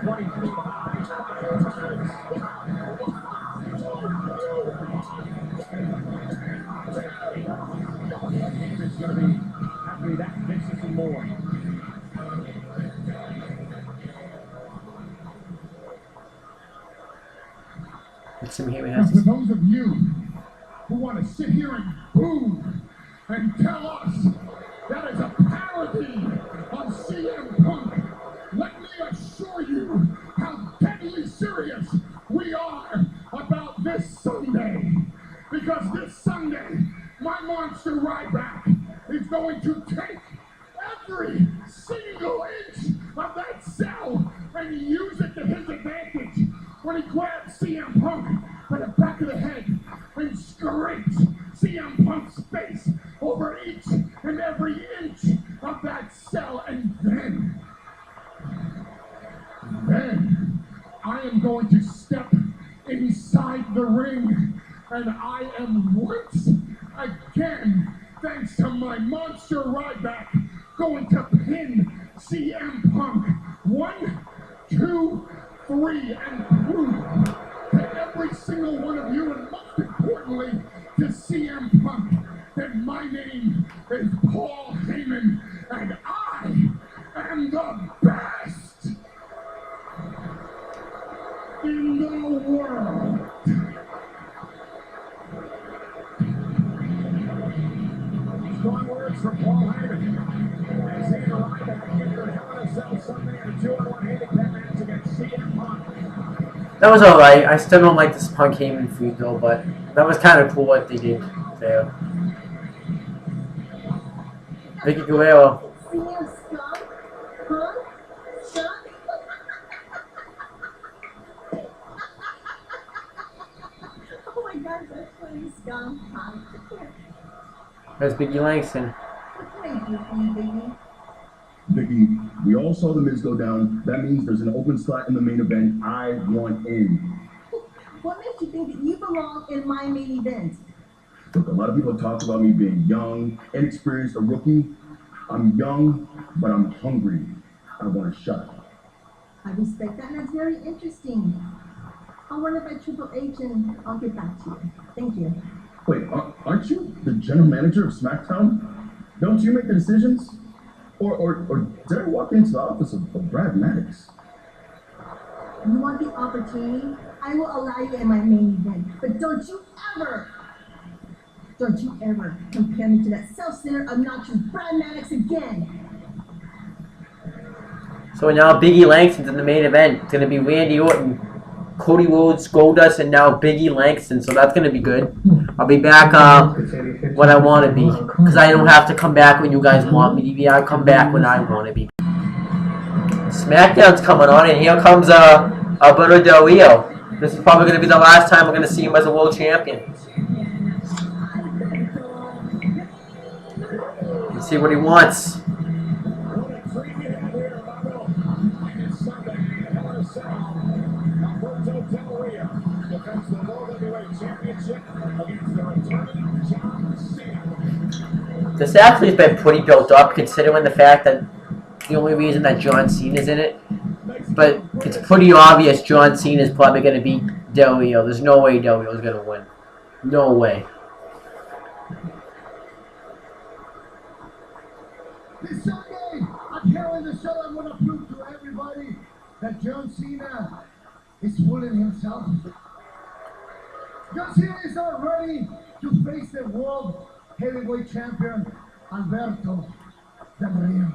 20 feet high. Heyman's going to be happy that vicious and more. Let's see what Heyman Now, has for to say. those of you who want to sit here and boo and tell us to take every single inch of that cell and use it to his advantage when he grabs CM Punk by the back of the head and scrapes CM Punk's face over each and every inch of that cell, and then I am going to step inside the ring, and I am once again, thanks to my monster Ryback, going to pin CM Punk 1, 2, 3, and prove to every single one of you, and most importantly to CM Punk, that my name is Paul Heyman, and I am the best in the world. Strong words from Paul Heyman as he and Ryback get their Hell in a Cell Sunday in a 2-on-1 handicap match against CM Punk. That was alright. I still don't like this Punk Heyman feud though, but that was kind of cool what they did there. Vicky Guerrero. Oh my gosh, that's funny, scum. That's Biggie Langston. What can I do for you, Biggie? Vicky, we all saw the Miz go down. That means there's an open slot in the main event. I want in. What makes you think that you belong in my main event? Look, a lot of people talk about me being young, inexperienced, a rookie. I'm young, but I'm hungry. I want a shot. I respect that, and that's very interesting. I'll run it by Triple H and I'll get back to you. Thank you. Wait, aren't you the general manager of SmackDown? Don't you make the decisions? Or did I walk into the office of Brad Maddox? You want the opportunity? I will allow you in my main event. But don't you ever compare me to that self-centered, obnoxious Brad Maddox again. So now Biggie Langston's in the main event. It's going to be Randy Orton, Cody Rhodes, Goldust, and now Biggie Langston. So that's going to be good. I'll be back when I want to be. Because I don't have to come back when you guys want me to be. I come back when I want to be. SmackDown's coming on, and here comes Alberto Del Rio. This is probably going to be the last time we're going to see him as a world champion. Let's see what he wants. This actually has been pretty built up, considering the fact that the only reason that John Cena's in it. But it's pretty obvious John Cena is probably going to beat Del Rio. There's no way Del Rio is going to win. No way. This Sunday, I'm here on the show. I want to prove to everybody that John Cena is fooling himself. John Cena is not ready to face the world heavyweight champion, Alberto Del Rio.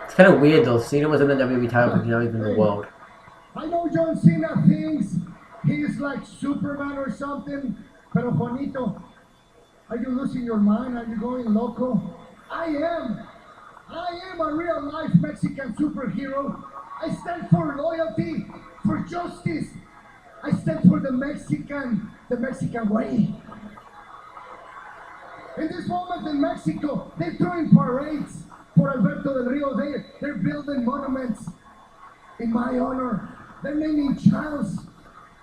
It's kind of weird though. Cena was in the WWE title, but now he's in the world. I know John Cena thinks he's like Superman or something, pero Juanito, are you losing your mind? Are you going loco? I am a real life Mexican superhero. I stand for loyalty, for justice. I stand for the Mexican way. In this moment in Mexico, they're doing parades for Alberto Del Rio. They're building monuments in my honor. They're naming childs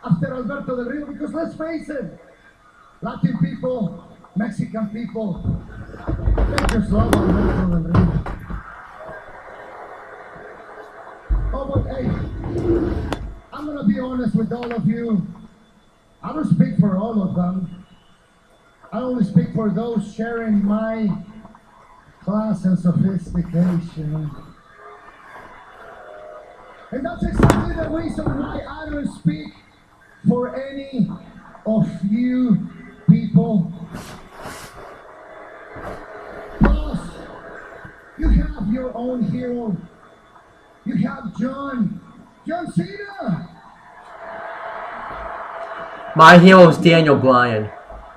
after Alberto Del Rio because let's face it, Latin people, Mexican people, they just love Alberto Del Rio. Oh, but hey, I'm gonna be honest with all of you. I don't speak for all of them. I only speak for those sharing my class and sophistication. And that's exactly the reason why I don't speak for any of you people. Plus, you have your own hero. You have John Cena. My hero is Daniel Bryan.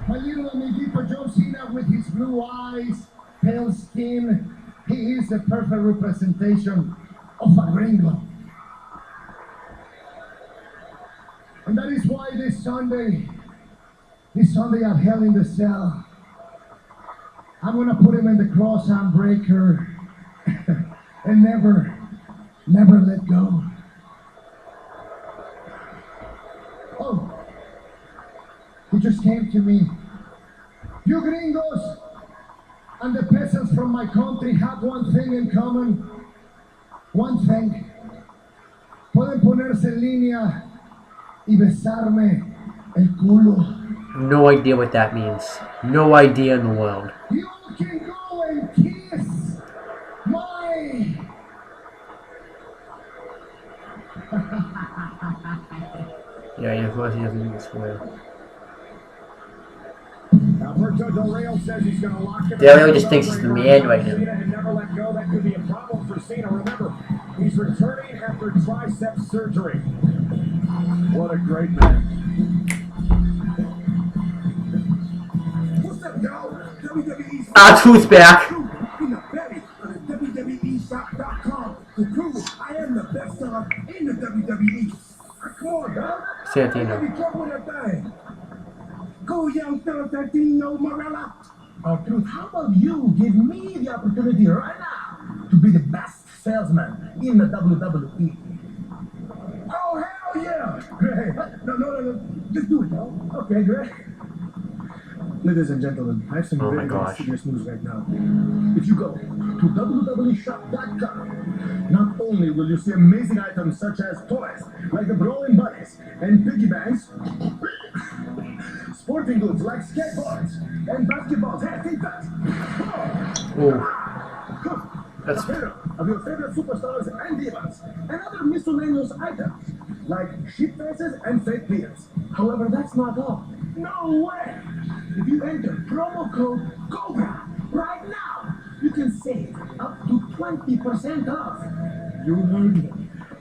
My little amiguito John Cena with his blue eyes, pale skin, he is a perfect representation of a gringo. And that is why this Sunday at Hell in the Cell, I'm gonna put him in the cross and breaker and never let go. Oh, he just came to me. You gringos and the peasants from my country have one thing in common. One thing. Pueden ponerse en línea y besarme el culo. No idea what that means. No idea in the world. You can go and kiss my... Yeah, of course he doesn't even swear. Alberto Del Rio says he's going to lock him. Del Rio just thinks he's the man right now. And never let go. That could be a problem for Cena. Remember, he's returning after tricep surgery. What a great man. What's up, y'all? WWE R-Truth's back. in the belly of the WWEshop.com to prove I am the best dog in the WWE. Come on, dog. Santino. Be trouble with that thing. Go, young Santino Morella. Truth, how about you give me the opportunity right now to be the best salesman in the WWE? Oh, hell yeah! Great. No. Just do it, dog. Okay, great. Ladies and gentlemen, I have some Oh my very gosh. serious news right now. If you go to WWEshop.com, not only will you see amazing items such as toys like the Brawling Bunnies and piggy banks, sporting goods like skateboards and basketballs. Hey, take that! Oh, that's Of your favorite superstars and divas, and other miscellaneous items like sheep faces and fake beards. However, that's not all. No way! If you enter promo code COBRA right now, you can save up to 20% off. You heard me.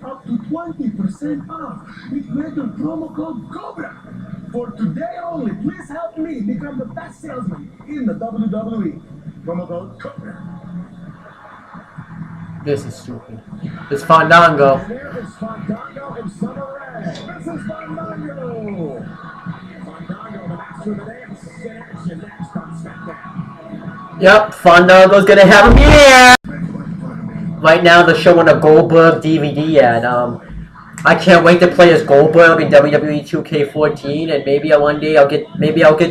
Up to 20% off if you enter promo code COBRA. For today only, please help me become the best salesman in the WWE. Promo code COBRA. this is stupid. It's Fandango. And there is Fandango and Summer Rae. This is Fandango. Fandango, the master of the dance, in action next on Smackdown. Yep, Fandango's gonna have him here. Right now they're showing a Goldberg DVD ad. I can't wait to play as Goldberg in WWE 2K14, and maybe one day I'll get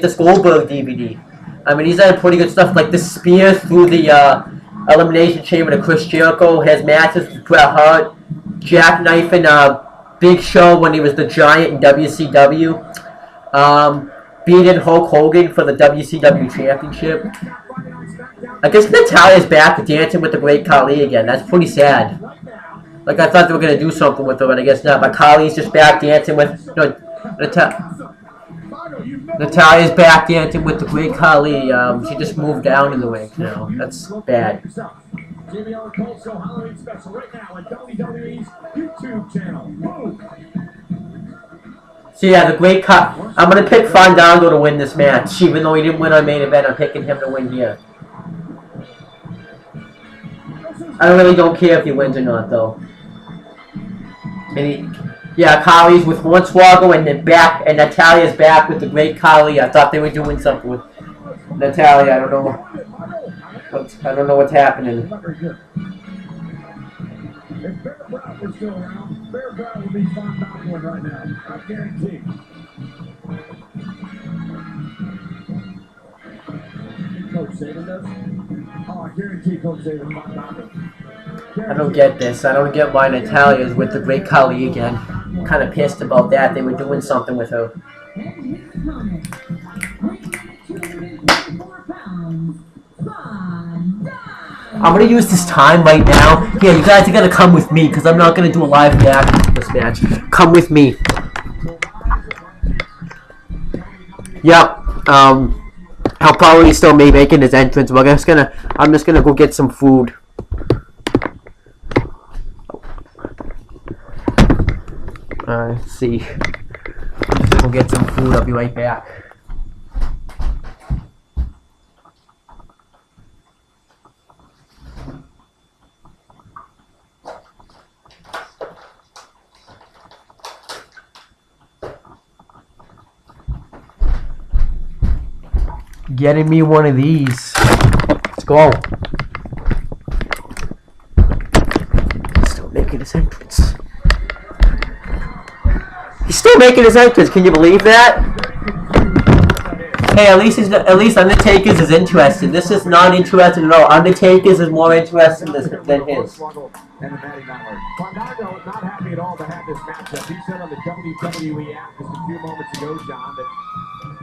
this Goldberg DVD. I mean, he's had pretty good stuff like the spear through the Elimination Chamber to Chris Jericho. Has matches with Bret Hart, Jackknife, and Big Show when he was the Giant in WCW. Beating Hulk Hogan for the WCW Championship. I guess Natalia's back dancing with the Great Khali again. That's pretty sad. Like, I thought they were going to do something with her, but I guess not. But Khali's just back dancing with... No, Natalia's back dancing with the Great Khali. She just moved down in the ring now. That's bad. Jimmy R. Cold Show Halloween special right now on WWE's YouTube channel. So yeah, the Great Khali... I'm going to pick Fandango to win this match. Even though he didn't win on main event, I'm picking him to win here. I really don't care if he wins or not, though. And yeah, Khali's with Hornswoggle and then back, and Natalia's back with the Great Khali. I thought they were doing something with Natalia. I don't know what's happening. If Bear Brown was still around, Bear Brown would be Fandango right now. I guarantee. Coach Saban does? Oh, I guarantee Coach Saban Fandango. I don't get this. I don't get why Natalia's with the Great Khali again. I'm kind of pissed about that. They were doing something with her. I'm going to use this time right now. Yeah, you guys are going to come with me because I'm not going to do a live reaction to this match. Come with me. Yep. I'll probably still be making his entrance. I'm just gonna go get some food. Let's see. We'll get some food. I'll be right back. Getting me one of these. Let's go. Still making his entrance. He's still making his entrance. Can you believe that? Hey, at least Undertaker's is interesting. This is not interesting at all. Undertaker's is more interesting than his. Fandango not happy at all to have this matchup. He said on the WWE app just a few moments ago, John, that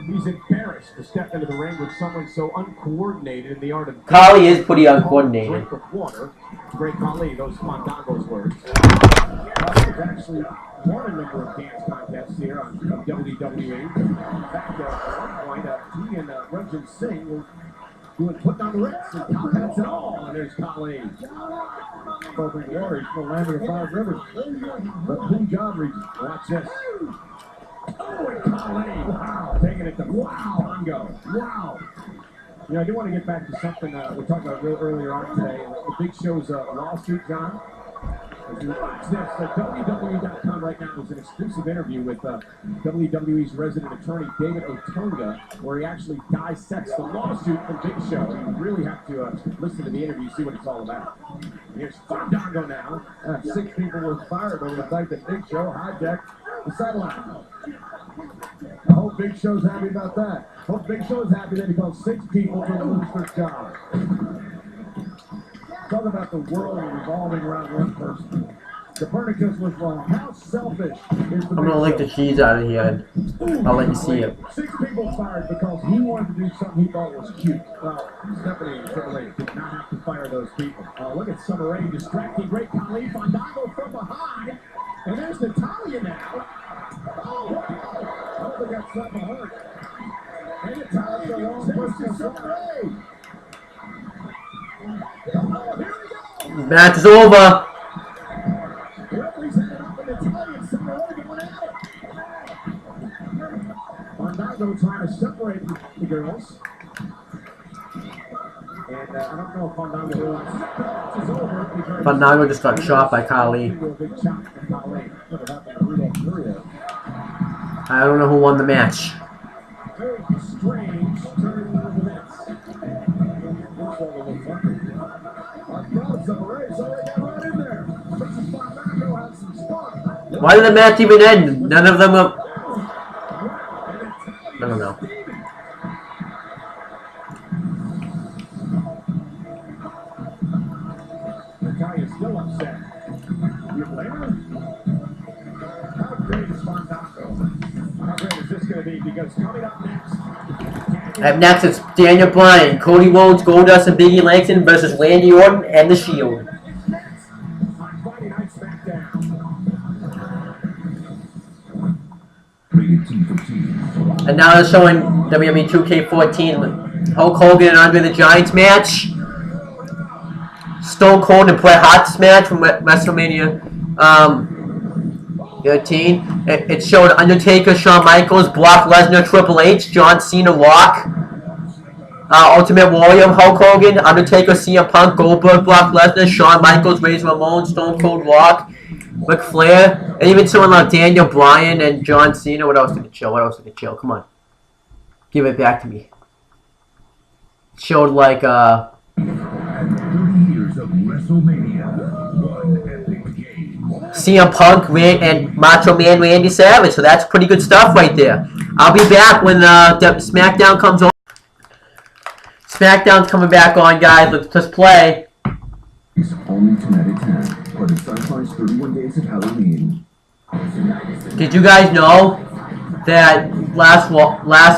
he's embarrassed to step into the ring with someone so uncoordinated in the art of... Khali is pretty uncoordinated. Drink of water. Great Khali, those Fandango's words. He's actually won a number of dance contests here on WWE. In fact, at one point, he and Ranjit Singh were doing putting on the Ritz and top hats and all. And there's Khali. Perfect Warriors from the land of the Five Rivers. The Punjab region. Watch this. Oh, and Khali. Wow. Taking it to Fandango. Wow. You know, I do want to get back to something we talked about real earlier on today. The Big Show's lawsuit, John. As you watch this, WWE.com right now is an exclusive interview with WWE's resident attorney, David Otunga, where he actually dissects the lawsuit from Big Show. You really have to listen to the interview, see what it's all about. And here's Fandango now. 6 people were fired over the fact that Big Show hijacked the satellite. I hope Big Show's happy about that. Hope Big Show's happy that he called 6 people to lose their job. Talk about the world revolving around one person. Copernicus was wrong. How selfish is the... I'm gonna lick the cheese out of here. I'll let you see it. 6 people fired because he wanted to do something he thought was cute. Well, Stephanie and Triple H did not have to fire those people. Look at Summer Rae distracting Great Khali. Fandango from behind. And there's Natalia now. Oh, I hope they got something hurt. And Natalia's the wrong person to Summer Rae. Oh, here we go. Match is over. Referee's headed up and Natalia and Summer Rae going at it. Fandango trying to separate the girls. And I don't know if Fandango realizes the match is over. Fandango just got shot by Khali. I don't know who won the match. Very strange turn of events. Why did the match even end? None of them are... I don't know. Natalia's still upset. You blame her? How great is Fandango? How great is this going to be? Because coming up next... Up next, it's Daniel Bryan, Cody Rhodes, Goldust, and Biggie Langston versus Randy Orton and The Shield. On Friday Night Smackdown. And now they're showing WWE 2K14 Hulk Hogan and Andre the Giant's match. Stone Cold and Bret Hart's match from WrestleMania 13. It showed Undertaker, Shawn Michaels, Brock Lesnar, Triple H, John Cena, Rock, Ultimate Warrior, Hulk Hogan, Undertaker, CM Punk, Goldberg, Brock Lesnar, Shawn Michaels, Razor Ramon, Stone Cold, Rock, Ric Flair, and even someone like Daniel Bryan and John Cena. What else did it show? What else did it show? Come on. Give it back to me. It showed like, 30 years of WrestleMania, one epic game. CM Punk and Macho Man Randy Savage. So that's pretty good stuff right there. I'll be back when SmackDown comes on. SmackDown's coming back on, guys. Let's play. It's only tonight at 10 for the Sunshine 31 Days of Halloween. Did you guys know that last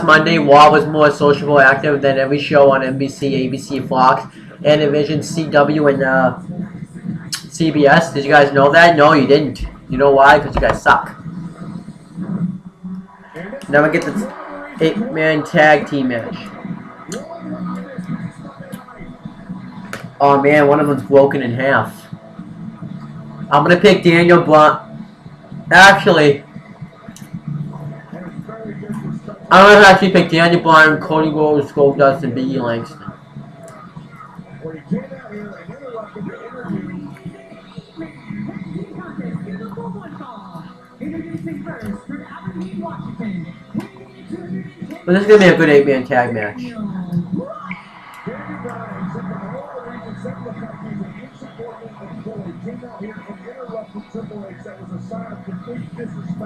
Monday Raw was more sociable active than every show on NBC, ABC, Fox, Animavision, CW, and CBS? Did you guys know that? No, you didn't. You know why? Because you guys suck. Now we get this 8-man tag team match. Oh man, one of them's broken in half. I'm gonna pick Daniel Bryan. Actually, I'm gonna actually pick Daniel Bryan, Cody Rhodes, Goldust, and Biggie Langston. When he came out here and interrupted the interview. But this is gonna be a good 8-man tag match. Daniel Bryan, except for all the reasons, except for the fact he's an insubordinate employee, came out here and interrupted Triple H. That was a sign of complete disrespect. I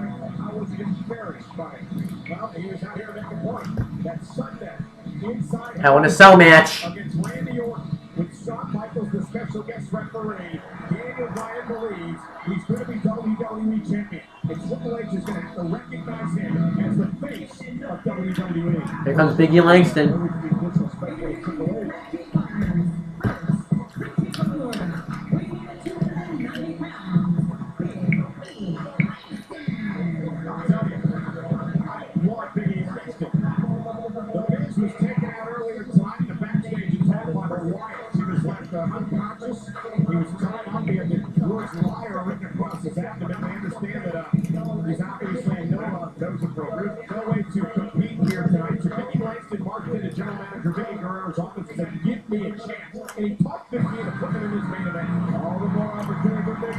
was embarrassed by it. Well, he was out here to make a point. That Sunday, inside Hell in a Cell match. against Randy Orton, with Shawn Michaels, the special guest referee, Daniel Bryan believes he's going to be WWE champion. And Triple H is going to have to recognize him as the face of WWE. Here comes Biggie Langston. Was taken out earlier tonight in the backstage attack by the Wyatts. He was left unconscious. He was tied up. He had the words liar written across his abdomen. I understand that he's obviously in no appropriate. No way to compete here tonight. So Biggie Langston marched into General Manager Vicky Guerrero's office and said, "Give me a chance." And he talked Vicky into putting him in his main event. All the more opportunity for Big E.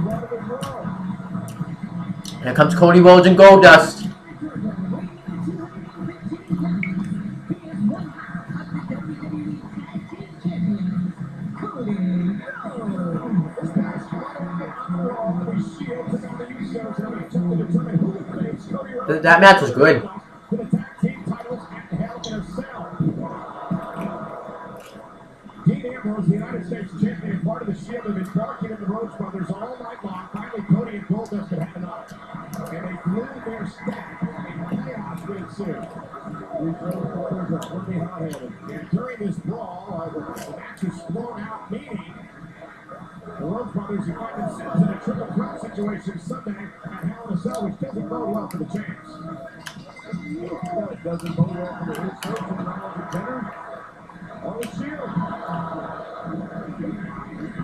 Blood of his world. Here comes Cody Rhodes and Goldust. That match was good. Dean Ambrose, the United States champion, part of the Shield, have been barking at the Rhodes brothers all night long. Finally, Cody and Goldust had had enough, and they blew their stack, and chaos would ensue. These Rhodes brothers are pretty hot-headed. And during this brawl, the match is thrown out, meaning the Rhodes brothers who find themselves in a triple threat situation Sunday at Hell in a Cell, which doesn't bode well for the champs. It doesn't bode well for the Usos and Rollins and Jenner. Oh, the Shield.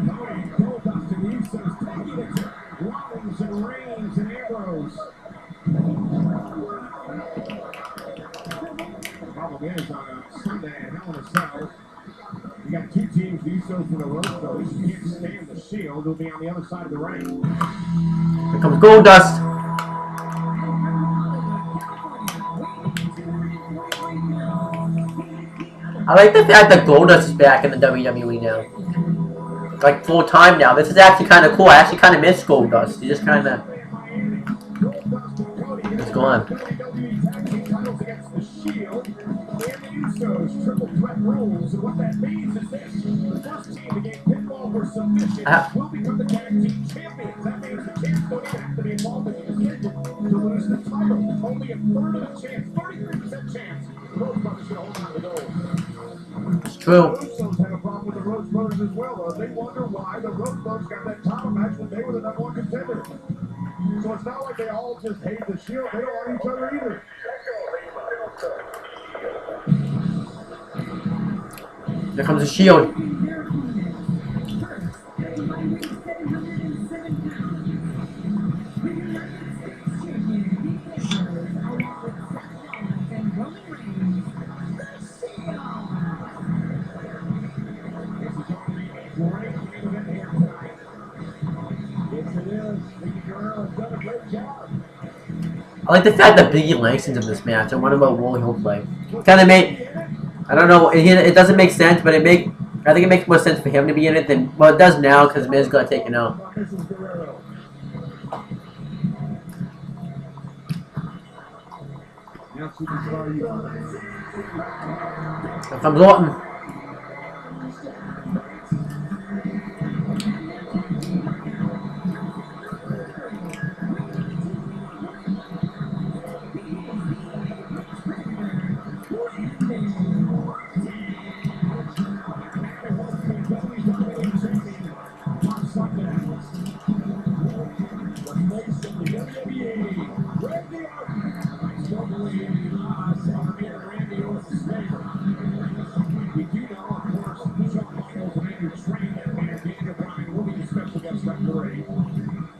Cody, Goldust, and the Usos taking it to Rollins and Reigns and Ambrose. The problem is on a Sunday at Hell in a Cell, you got two teams, the Usos and the Rhodes brothers. You can't stand the Shield. They'll be on the other side of the ring. Here comes Goldust. I like the fact that Goldust is back in the WWE now. Like full time now. This is actually kind of cool. I actually kind of miss Goldust. He just kind of it's gone. Usos triple threat rules, and what that means is this: the first team to gain pinfall or submission will become the tag team champions. That means the champs don't even have to be involved in the decision to lose the title. Only a third of the chance, 33% chance, the Rhodes brothers should hold on to the gold. It's true. The Usos have a problem with the Rhodes brothers as well, though. They wonder why the Rhodes brothers got that title match when they were the #1 contender. So it's not like they all just hate the Shield. They don't want each other either. Here comes the Shield. I like the fact that Biggie Langston's in this match. I wonder what role he'll play. Kind of make, I don't know, it doesn't make sense, but I think it makes more sense for him to be in it than, well, it does now because Miz got taken out. Here comes Orton.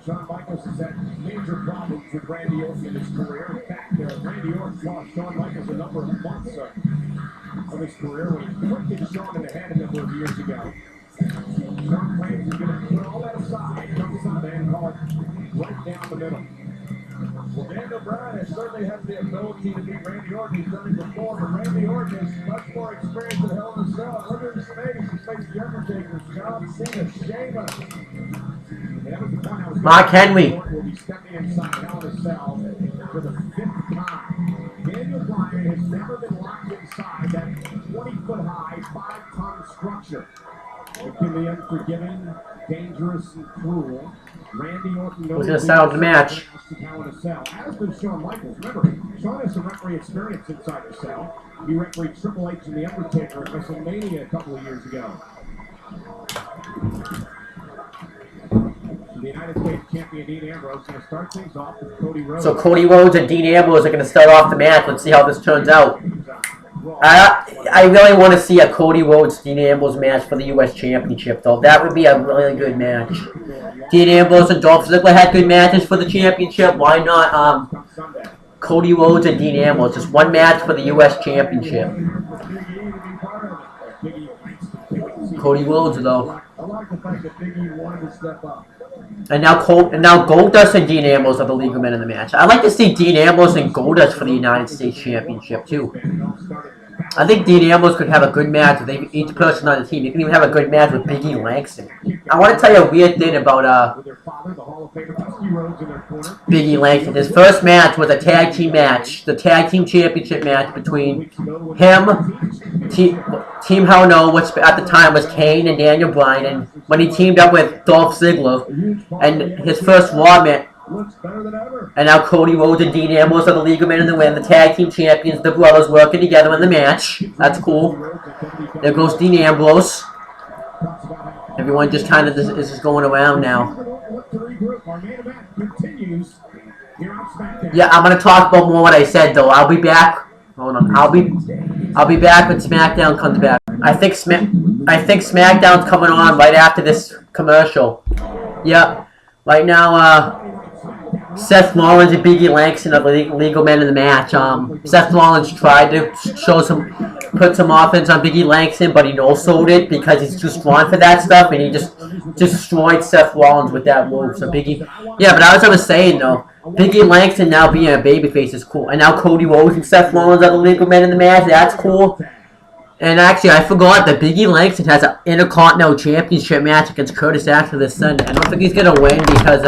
Shawn Michaels has had major problems with Randy Orton in his career. In fact, Randy Orton fought lost Shawn Michaels a number of months of his career when he quickly Shawn in the head a number of years ago. Shawn claims he's going to put all that aside come Sunday and call it right down the middle. Well, Daniel Bryan has certainly had the ability to beat Randy Orton. He's done it before, but Randy Orton has much more experience in Hell in a Cell. Look at his face. He's faced The Undertaker, John Cena, Sheamus. And that was the point I was Mark Henry. Orton will be stepping inside Hell in a Cell for the 5th time. Daniel Bryan has never been locked inside that 20-foot-high, 5-ton structure. It can be unforgiving, dangerous, and cruel. Randy Orton knows gonna settle the match. As with Shawn Michaels. Remember, Shawn has some referee experience inside the cell. He refereed Triple H and The Undertaker at WrestleMania a couple of years ago. The United States champion Dean Ambrose going to start things off with Cody Rhodes. So Cody Rhodes and Dean Ambrose are going to start off the match. Let's see how this turns out. I really want to see a Cody Rhodes Dean Ambrose match for the U.S. Championship, though. That would be a really good match. Dean Ambrose and Dolph Ziggler had good matches for the championship. Why not Cody Rhodes and Dean Ambrose? Just one match for the U.S. Championship. Cody Rhodes, though. I like the fact that Big E wanted to step up. And now Goldust and Dean Ambrose are the legal men in the match. I'd like to see Dean Ambrose and Goldust for the United States Championship, too. I think Dean Ambrose could have a good match with each person on the team. You can even have a good match with Big E Langston. I want to tell you a weird thing about Big E Langston. His first match was a tag team match, the tag team championship match between him, Team Hell No, which at the time was Kane and Daniel Bryan, and when he teamed up with Dolph Ziggler, and his first Raw match. And now Cody Rhodes and Dean Ambrose are the legal men in the win, the tag team champions, the brothers working together in the match. That's cool. There goes Dean Ambrose. Everyone just kind of is just going around now. Yeah, I'm gonna talk about more what I said though. I'll be back. Hold on. I'll be back when SmackDown comes back. I think SmackDown's coming on right after this commercial. Yep. Right now, Seth Rollins and Big E Langston are the legal men in the match. Seth Rollins tried to put some offense on Big E Langston, but he no-sold it because he's too strong for that stuff, and he just destroyed Seth Rollins with that move. So Big E, yeah, but as I was saying though, Big E Langston now being a babyface is cool, and now Cody Rhodes and Seth Rollins are the legal men in the match. That's cool. And actually, I forgot that Big E Langston has an Intercontinental Championship match against Curtis Axel this Sunday. I don't think he's gonna win because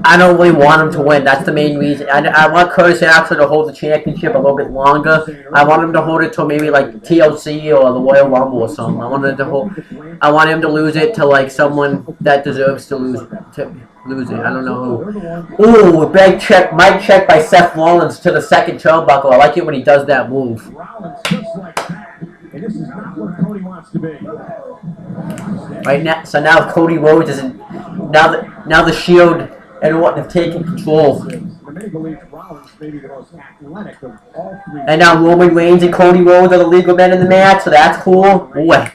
I don't really want him to win. That's the main reason. I want Curtis Axel to hold the championship a little bit longer. I want him to hold it till maybe like TLC or the Royal Rumble or something. I want him to lose it to like someone that deserves to lose it. I don't know who. Ooh, mic check by Seth Rollins to the second turnbuckle. I like it when he does that move. And this is not what Cody wants to be. Right now, so now Cody Rhodes isn't. Now the Shield and Orton have taken control. And now Roman Reigns and Cody Rhodes are the legal men in the match, so that's cool. Boy.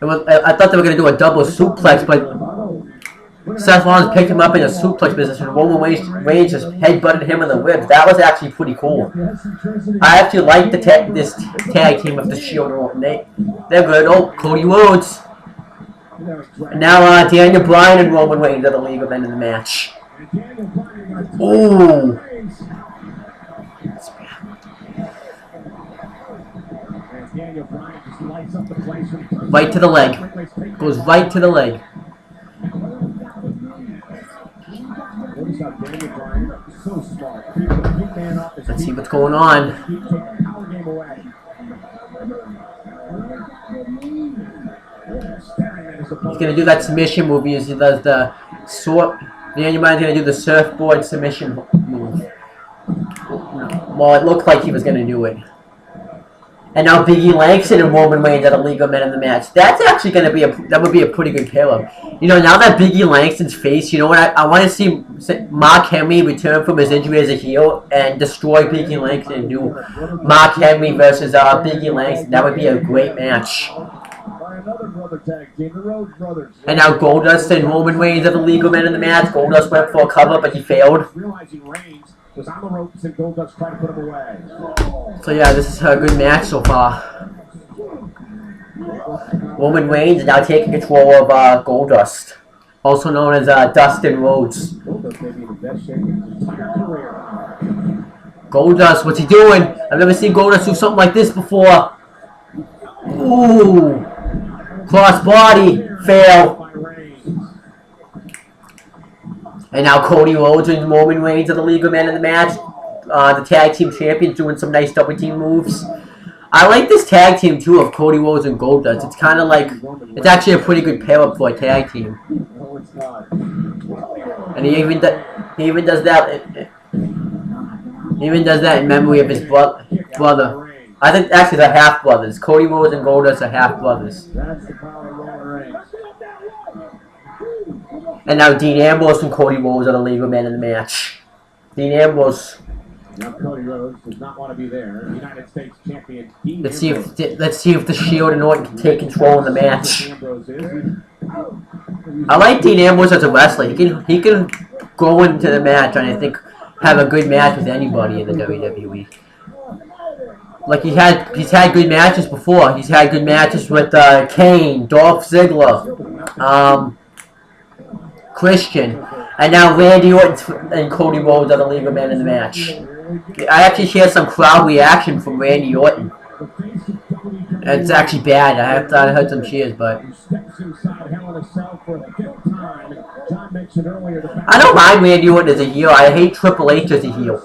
I thought they were going to do a double suplex, but Seth Rollins picked him up in a suplex position, and Roman Reigns just headbutted him in the ribs. That was actually pretty cool. I actually like this tag team of the Shield and Orton. They're good. Oh, Cody Rhodes. And now Daniel Bryan and Roman Reigns are the legal men in the match. Ooh. Right to the leg. Goes right to the leg. Let's see what's going on. He's going to do that submission move. He does the sword. Daniel Bryan's going to do the surfboard submission move. Well, it looked like he was going to do it. And now Big E Langston and Roman Reigns are the legal men in the match. That's actually going to be that would be a pretty good pair. You know, now that Big E Langston's face, you know what? I want to see Mark Henry return from his injury as a heel and destroy Big E Langston and do Mark Henry versus Big E Langston. That would be a great match. And now Goldust and Roman Reigns are the legal men in the match. Goldust went for a cover, but he failed. was on the ropes and Goldust tried to put him away. So yeah, this is a good match so far. Roman Reigns is now taking control of Goldust, also known as Dustin Rhodes. Goldust may be in the best shape of his entire career. Goldust, what's he doing? I've never seen Goldust do something like this before. Ooh, cross body, fail. And now Cody Rhodes and Roman Reigns are the League of Men in the match. The tag team champions doing some nice double team moves. I like this tag team too of Cody Rhodes and Goldust. It's kind of like, it's actually a pretty good pair up for a tag team. And he even does that. He even does that in memory of his brother. I think actually they're half brothers. Cody Rhodes and Goldust are half brothers. And now Dean Ambrose and Cody Rhodes are the League of Men in the match. Dean Ambrose. Now Cody Rhodes does not want to be there. United States champion Dean Let's see if the Shield and Orton can take control in the match. I like Dean Ambrose as a wrestler. He can go into the match and I think have a good match with anybody in the WWE. Like he's had good matches before. He's had good matches with Kane, Dolph Ziggler, Christian, and now Randy Orton and Cody Rhodes are the League of Men in the match. I actually hear some crowd reaction from Randy Orton. It's actually bad. I heard some cheers, but I don't mind Randy Orton as a heel. I hate Triple H as a heel.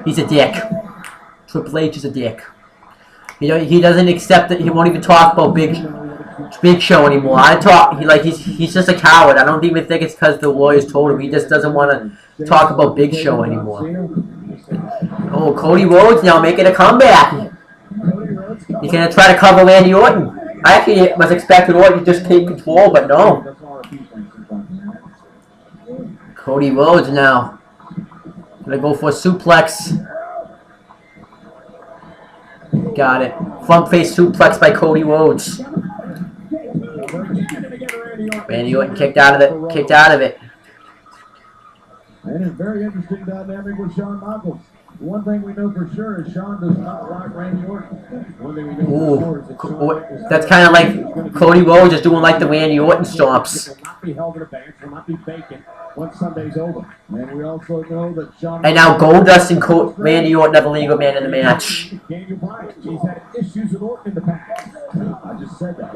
He's a dick. Triple H is a dick. He doesn't accept it. He won't even talk about Big Show anymore. He's just a coward. I don't even think it's because the lawyers told him. He just doesn't want to talk about Big Show anymore. Oh, Cody Rhodes now making a comeback. He's gonna try to cover Randy Orton. I actually was expecting Orton to just take control, but no. Cody Rhodes now gonna go for a suplex. Got it. Front face suplex by Cody Rhodes. Randy Orton kicked out of it. And a very interesting dynamic with Shawn Michaels. One thing we know for sure is Shawn does not like Randy Orton. One thing we know for sure is that Shawn Michaels, that's kind of like Cody Rhodes is doing like the Randy Orton stomps. Will not be held in a bench, will not be vacant once Sunday's over. and we also know that Shawn And now Goldust and Randy Orton are the League of Men in the match. Daniel Bryan, he's had issues with Orton in the past. I just said that.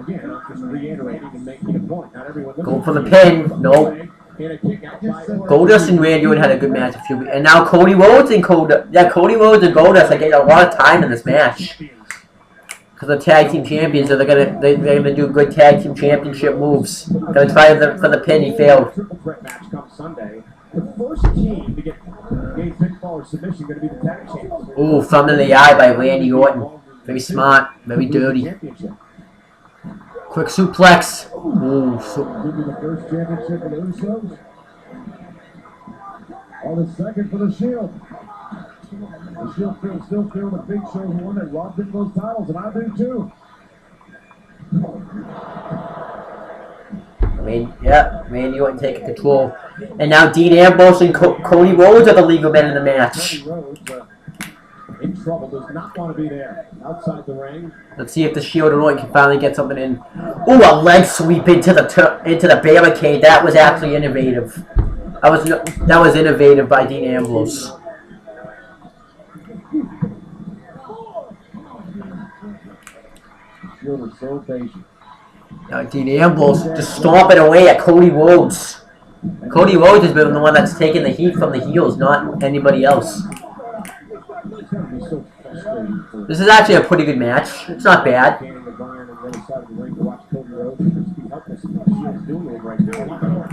Again, I'm just reiterating and making a point. Not everyone Go for the pin. Nope. Goldust and Randy Orton had a good match a few weeks. And now Cody Rhodes and Cody Rhodes and Goldust are getting a lot of time in this match. Because the tag team champions, so they're gonna do good tag team championship moves. Gonna try for the pin, he failed. Triple threat match comes Sunday. The first team to get pinfall or submission going to be the tag champions. Ooh, thumb in the eye by Randy Orton. Very smart, very dirty. Quick suplex. Ooh, Give me the first championship for the Usos. Or the second for the Shield. The Shield still feel the Big Show's the one that robbed him those titles, and I do too. Randy Orton taking control. And now Dean Ambrose and Cody Rhodes are the League of Men in the match. Cody Rhodes, in trouble, does not want to be there. Outside the ring. Let's see if the Shield and Orton can finally get something in. Ooh, a leg sweep into the barricade. That was actually innovative. That was innovative by Dean Ambrose. Shield is so patient. Now Dean Ambrose just stomping away at Cody Rhodes. Cody Rhodes has been the one that's taken the heat from the heels, not anybody else. This is actually a pretty good match. It's not bad. I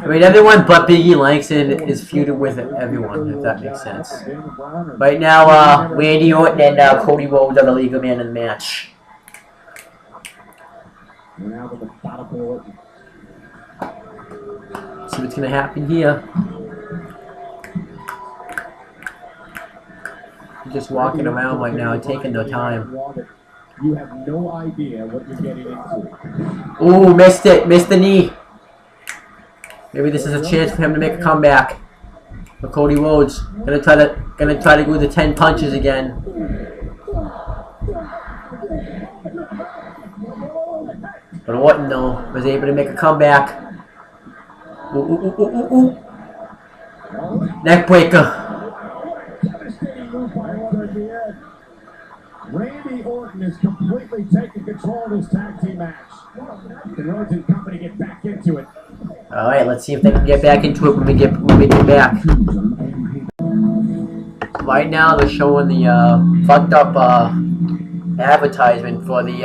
mean, everyone but Biggie Langston is feuded with everyone, if that makes sense. Right now, Randy Orton and Cody Rhodes are the League of Men in the match. See what's gonna happen here. Just walking around right now, taking their time. You have no idea what you're getting into. Ooh, missed it. Missed the knee. Maybe this is a chance for him to make a comeback. But Cody Rhodes gonna try to do the 10 punches again. But Orton though was able to make a comeback. Ooh, ooh, ooh, ooh, ooh. Neck breaker. Randy Orton is completely taking control of this tag team match. The Rhodes and Company get back into it. All right, let's see if they can get back into it when we get back. Right now, they're showing the fucked up advertisement for the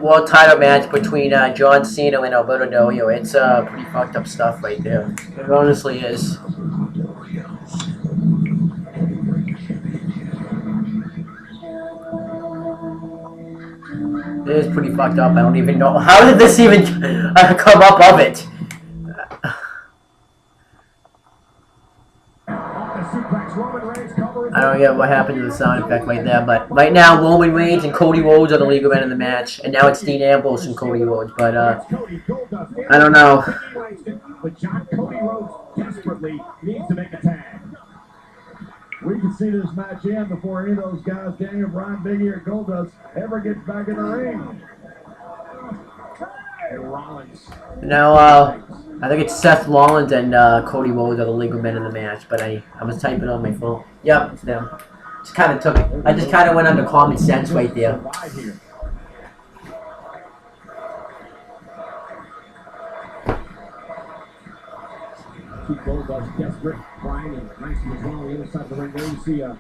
world title match between John Cena and Alberto Del Rio. It's pretty fucked up stuff right there. It honestly is. It is pretty fucked up. I don't even know. How did this even come up of it? I don't get what happened to the sound effect right there, but right now Roman Reigns and Cody Rhodes are the legal men in the match, and now it's Dean Ambrose and Cody Rhodes, but I don't know. But Cody Rhodes desperately needs to make a tag. We can see this match end before any of those guys, Daniel Bryan, Big E, or Goldust, ever gets back in the ring. Rollins. Now, I think it's Seth Rollins and Cody Rhodes are the legal men in the match, but I was typing on my phone. Yep, it's them. Just kind of took it. I just kind of went under common sense right there. Goldust desperate. Bryan and Langston as well on the other side of the ring. There you see the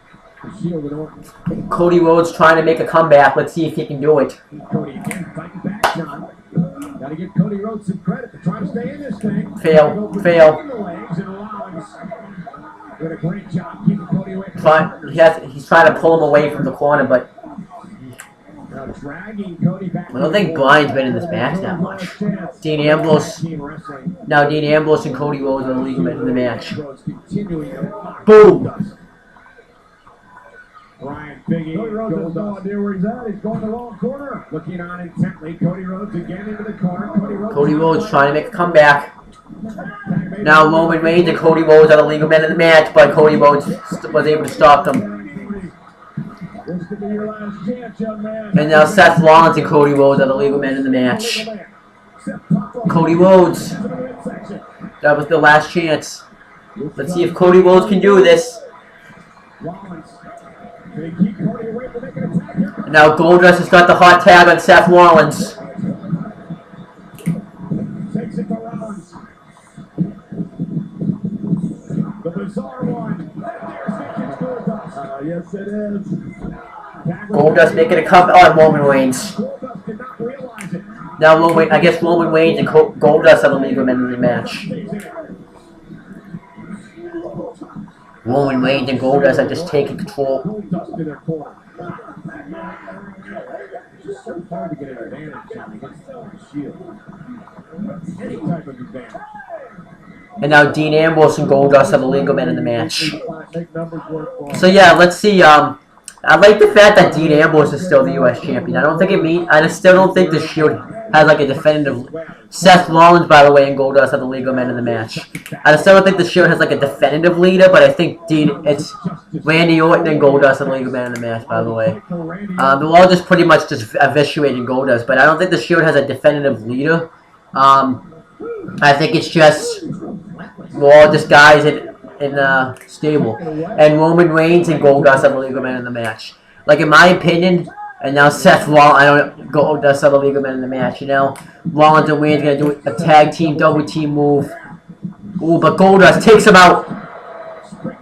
Shield with Orton. Cody Rhodes trying to make a comeback. Let's see if he can do it. Cody again fighting back, John. Got to give Cody Rhodes some credit for trying to stay in this thing. Fail. Did a great job keeping Cody away. He's trying to pull him away from the corner, but dragging Cody back. I don't think Bryan's been in this match that much. Dean Ambrose. Now Dean Ambrose and Cody Rhodes are the legal men in the match. Boom! Bryan, Big E, Cody Rhodes has no idea where he's at. He's going the wrong corner. Looking on intently. Cody Rhodes again into the corner. Cody Rhodes trying to make a comeback. Now Roman Reigns and Cody Rhodes are the legal men in the match, but Cody Rhodes was able to stop them. This could be your last chance, young man. And now Seth Rollins and Cody Rhodes are the legal men in the match. Cody Rhodes. That was the last chance. Let's see if Cody Rhodes can do this. And now Goldust has got the hot tag on Seth Rollins. The bizarre one. Yes, it is. Goldust making a comeback on Roman Reigns. Now I guess Roman Reigns and Goldust are the legal men in the match. Roman Reigns and Goldust are just taking control. It's so hard to get an advantage on against the Shield. Any type of advantage. And now Dean Ambrose and Goldust are the legal men in the match. So yeah, let's see. I like the fact that Dean Ambrose is still the U.S. champion. I still don't think the Shield has like a definitive. Seth Rollins, by the way, and Goldust are the legal men in the match. I still don't think the Shield has like a definitive leader, but I think it's Randy Orton and Goldust are the legal men in the match. By the way, they're all just pretty much just eviscerating Goldust, but I don't think the Shield has a definitive leader. I think it's just we're all just guys in the stable. And Roman Reigns and Goldust are the legal men in the match. Like, in my opinion, and now Seth Rollins, Goldust are the legal men in the match, you know? Rollins and Reigns going to do a tag team, double team move. Ooh, but Goldust takes him out.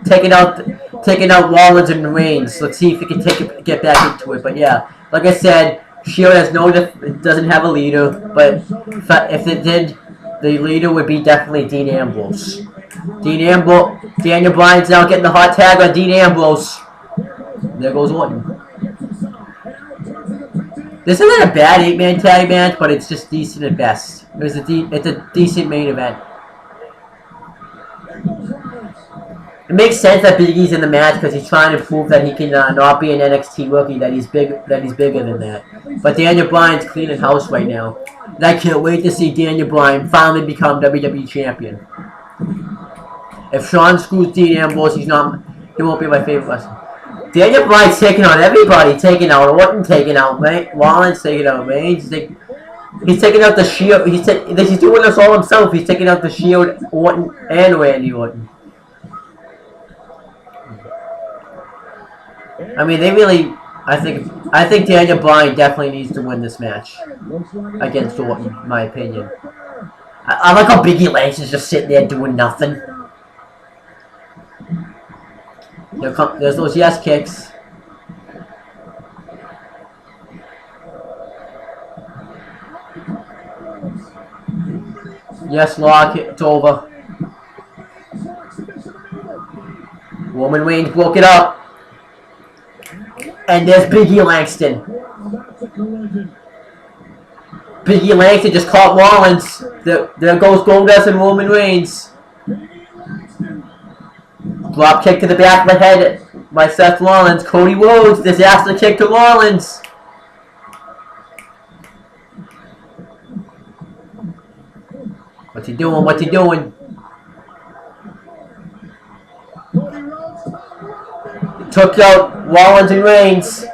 Taking out Rollins and Reigns. Let's see if he can get back into it. But yeah, like I said, Shield doesn't have a leader, but if it did, the leader would be definitely Dean Ambrose. Daniel Bryan's now getting the hot tag on Dean Ambrose. There goes Orton. This isn't a bad 8-man tag match, but it's just decent at best. It's a decent main event. It makes sense that Big E's in the match because he's trying to prove that he can not be an NXT rookie, that he's bigger than that. But Daniel Bryan's cleaning house right now. And I can't wait to see Daniel Bryan finally become WWE champion. If Sean screws Dean Ambrose, he won't be my favorite wrestler. Daniel Bryan's taking out everybody, taking out Orton, taking out Rollins, taking out Reigns. He's taking out the Shield. He's doing this all himself. He's taking out the Shield, Orton, and Randy Orton. I mean, they really. I think Daniel Bryan definitely needs to win this match against Orton, in my opinion. I like how Biggie Langston's just sitting there doing nothing. There's those yes kicks. Yes, lock. It's over. Roman Reigns broke it up. And there's Biggie Langston. Biggie Langston just caught Rollins. There goes Goldust and Roman Reigns. Drop kick to the back of the head by Seth Rollins. Cody Rhodes, disaster kick to Rollins. What's he doing? What's he doing? Took out Rollins and Reigns.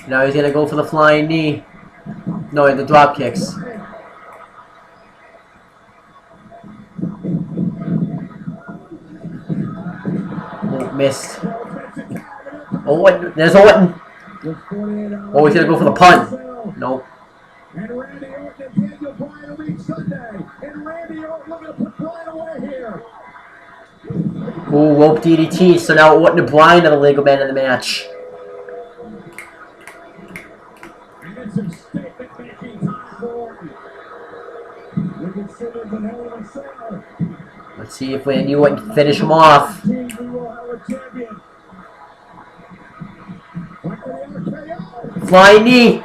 Now he's gonna go for the flying knee. No, the drop kicks. Oh, missed. Oh, there's Orton. Oh, he's gonna go for the punt. Nope. And Randy Orton and Daniel Bryan will meet Sunday. And Randy Orton looking to put Bryan away here. Ooh, rope DDT. So now Orton and Bryan are the legal men in the match. And it's some statement making time for Orton. Wicked Simmons and Hell in a Cell. Let's see if Randy Orton can finish him off. We will have a champion. Flying knee.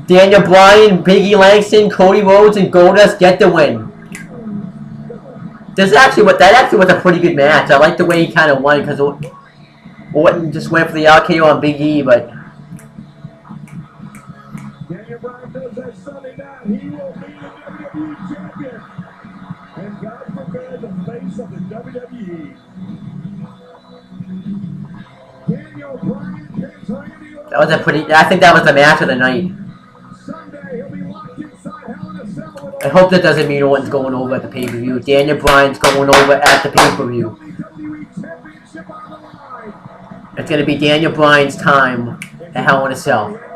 Daniel Bryan, Biggie Langston, Cody Rhodes, and Goldust get the win. That actually was a pretty good match. I like the way he kind of won because Orton just went for the RKO on Big E, but Daniel Bryan does that Sunday night. He will be the WWE champion. And God forbid, the face of the WWE. Daniel Bryan pins Randy Orton. that was a pretty. I think that was the match of the night. Sunday, he'll be locked inside Hell in a Cell. I hope that doesn't mean Orton's going over at the pay-per-view. Daniel Bryan's going over at the pay-per-view. WWE championship on the line. It's going to be Daniel Bryan's time at Hell in a Cell. Daniel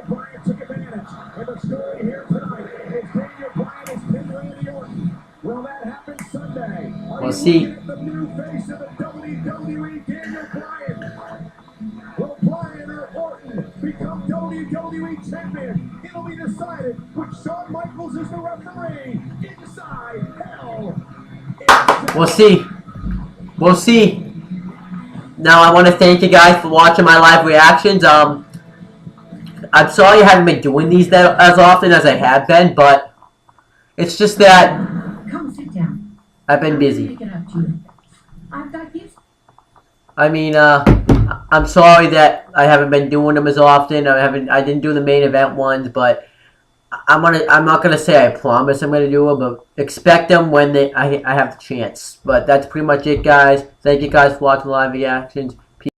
Bryan took advantage. And the story here tonight is Daniel Bryan is pinned Randy Orton. Will that happen Sunday? We'll see. The new face of the WWE, Daniel Bryan. Will Bryan or Orton become WWE champion? It'll be decided with Shawn Michaels as the referee inside Hell. We'll see. We'll see. Now, I want to thank you guys for watching my live reactions. I'm sorry I haven't been doing these as often as I have been, but it's just that Come sit down. I've been busy. Pick it up, Julie. I've got gifts. I mean, I'm sorry that I haven't been doing them as often. I didn't do the main event ones, but I'm not gonna say I promise I'm gonna do them, but expect them when I have the chance. But that's pretty much it, guys. Thank you guys for watching the live reactions.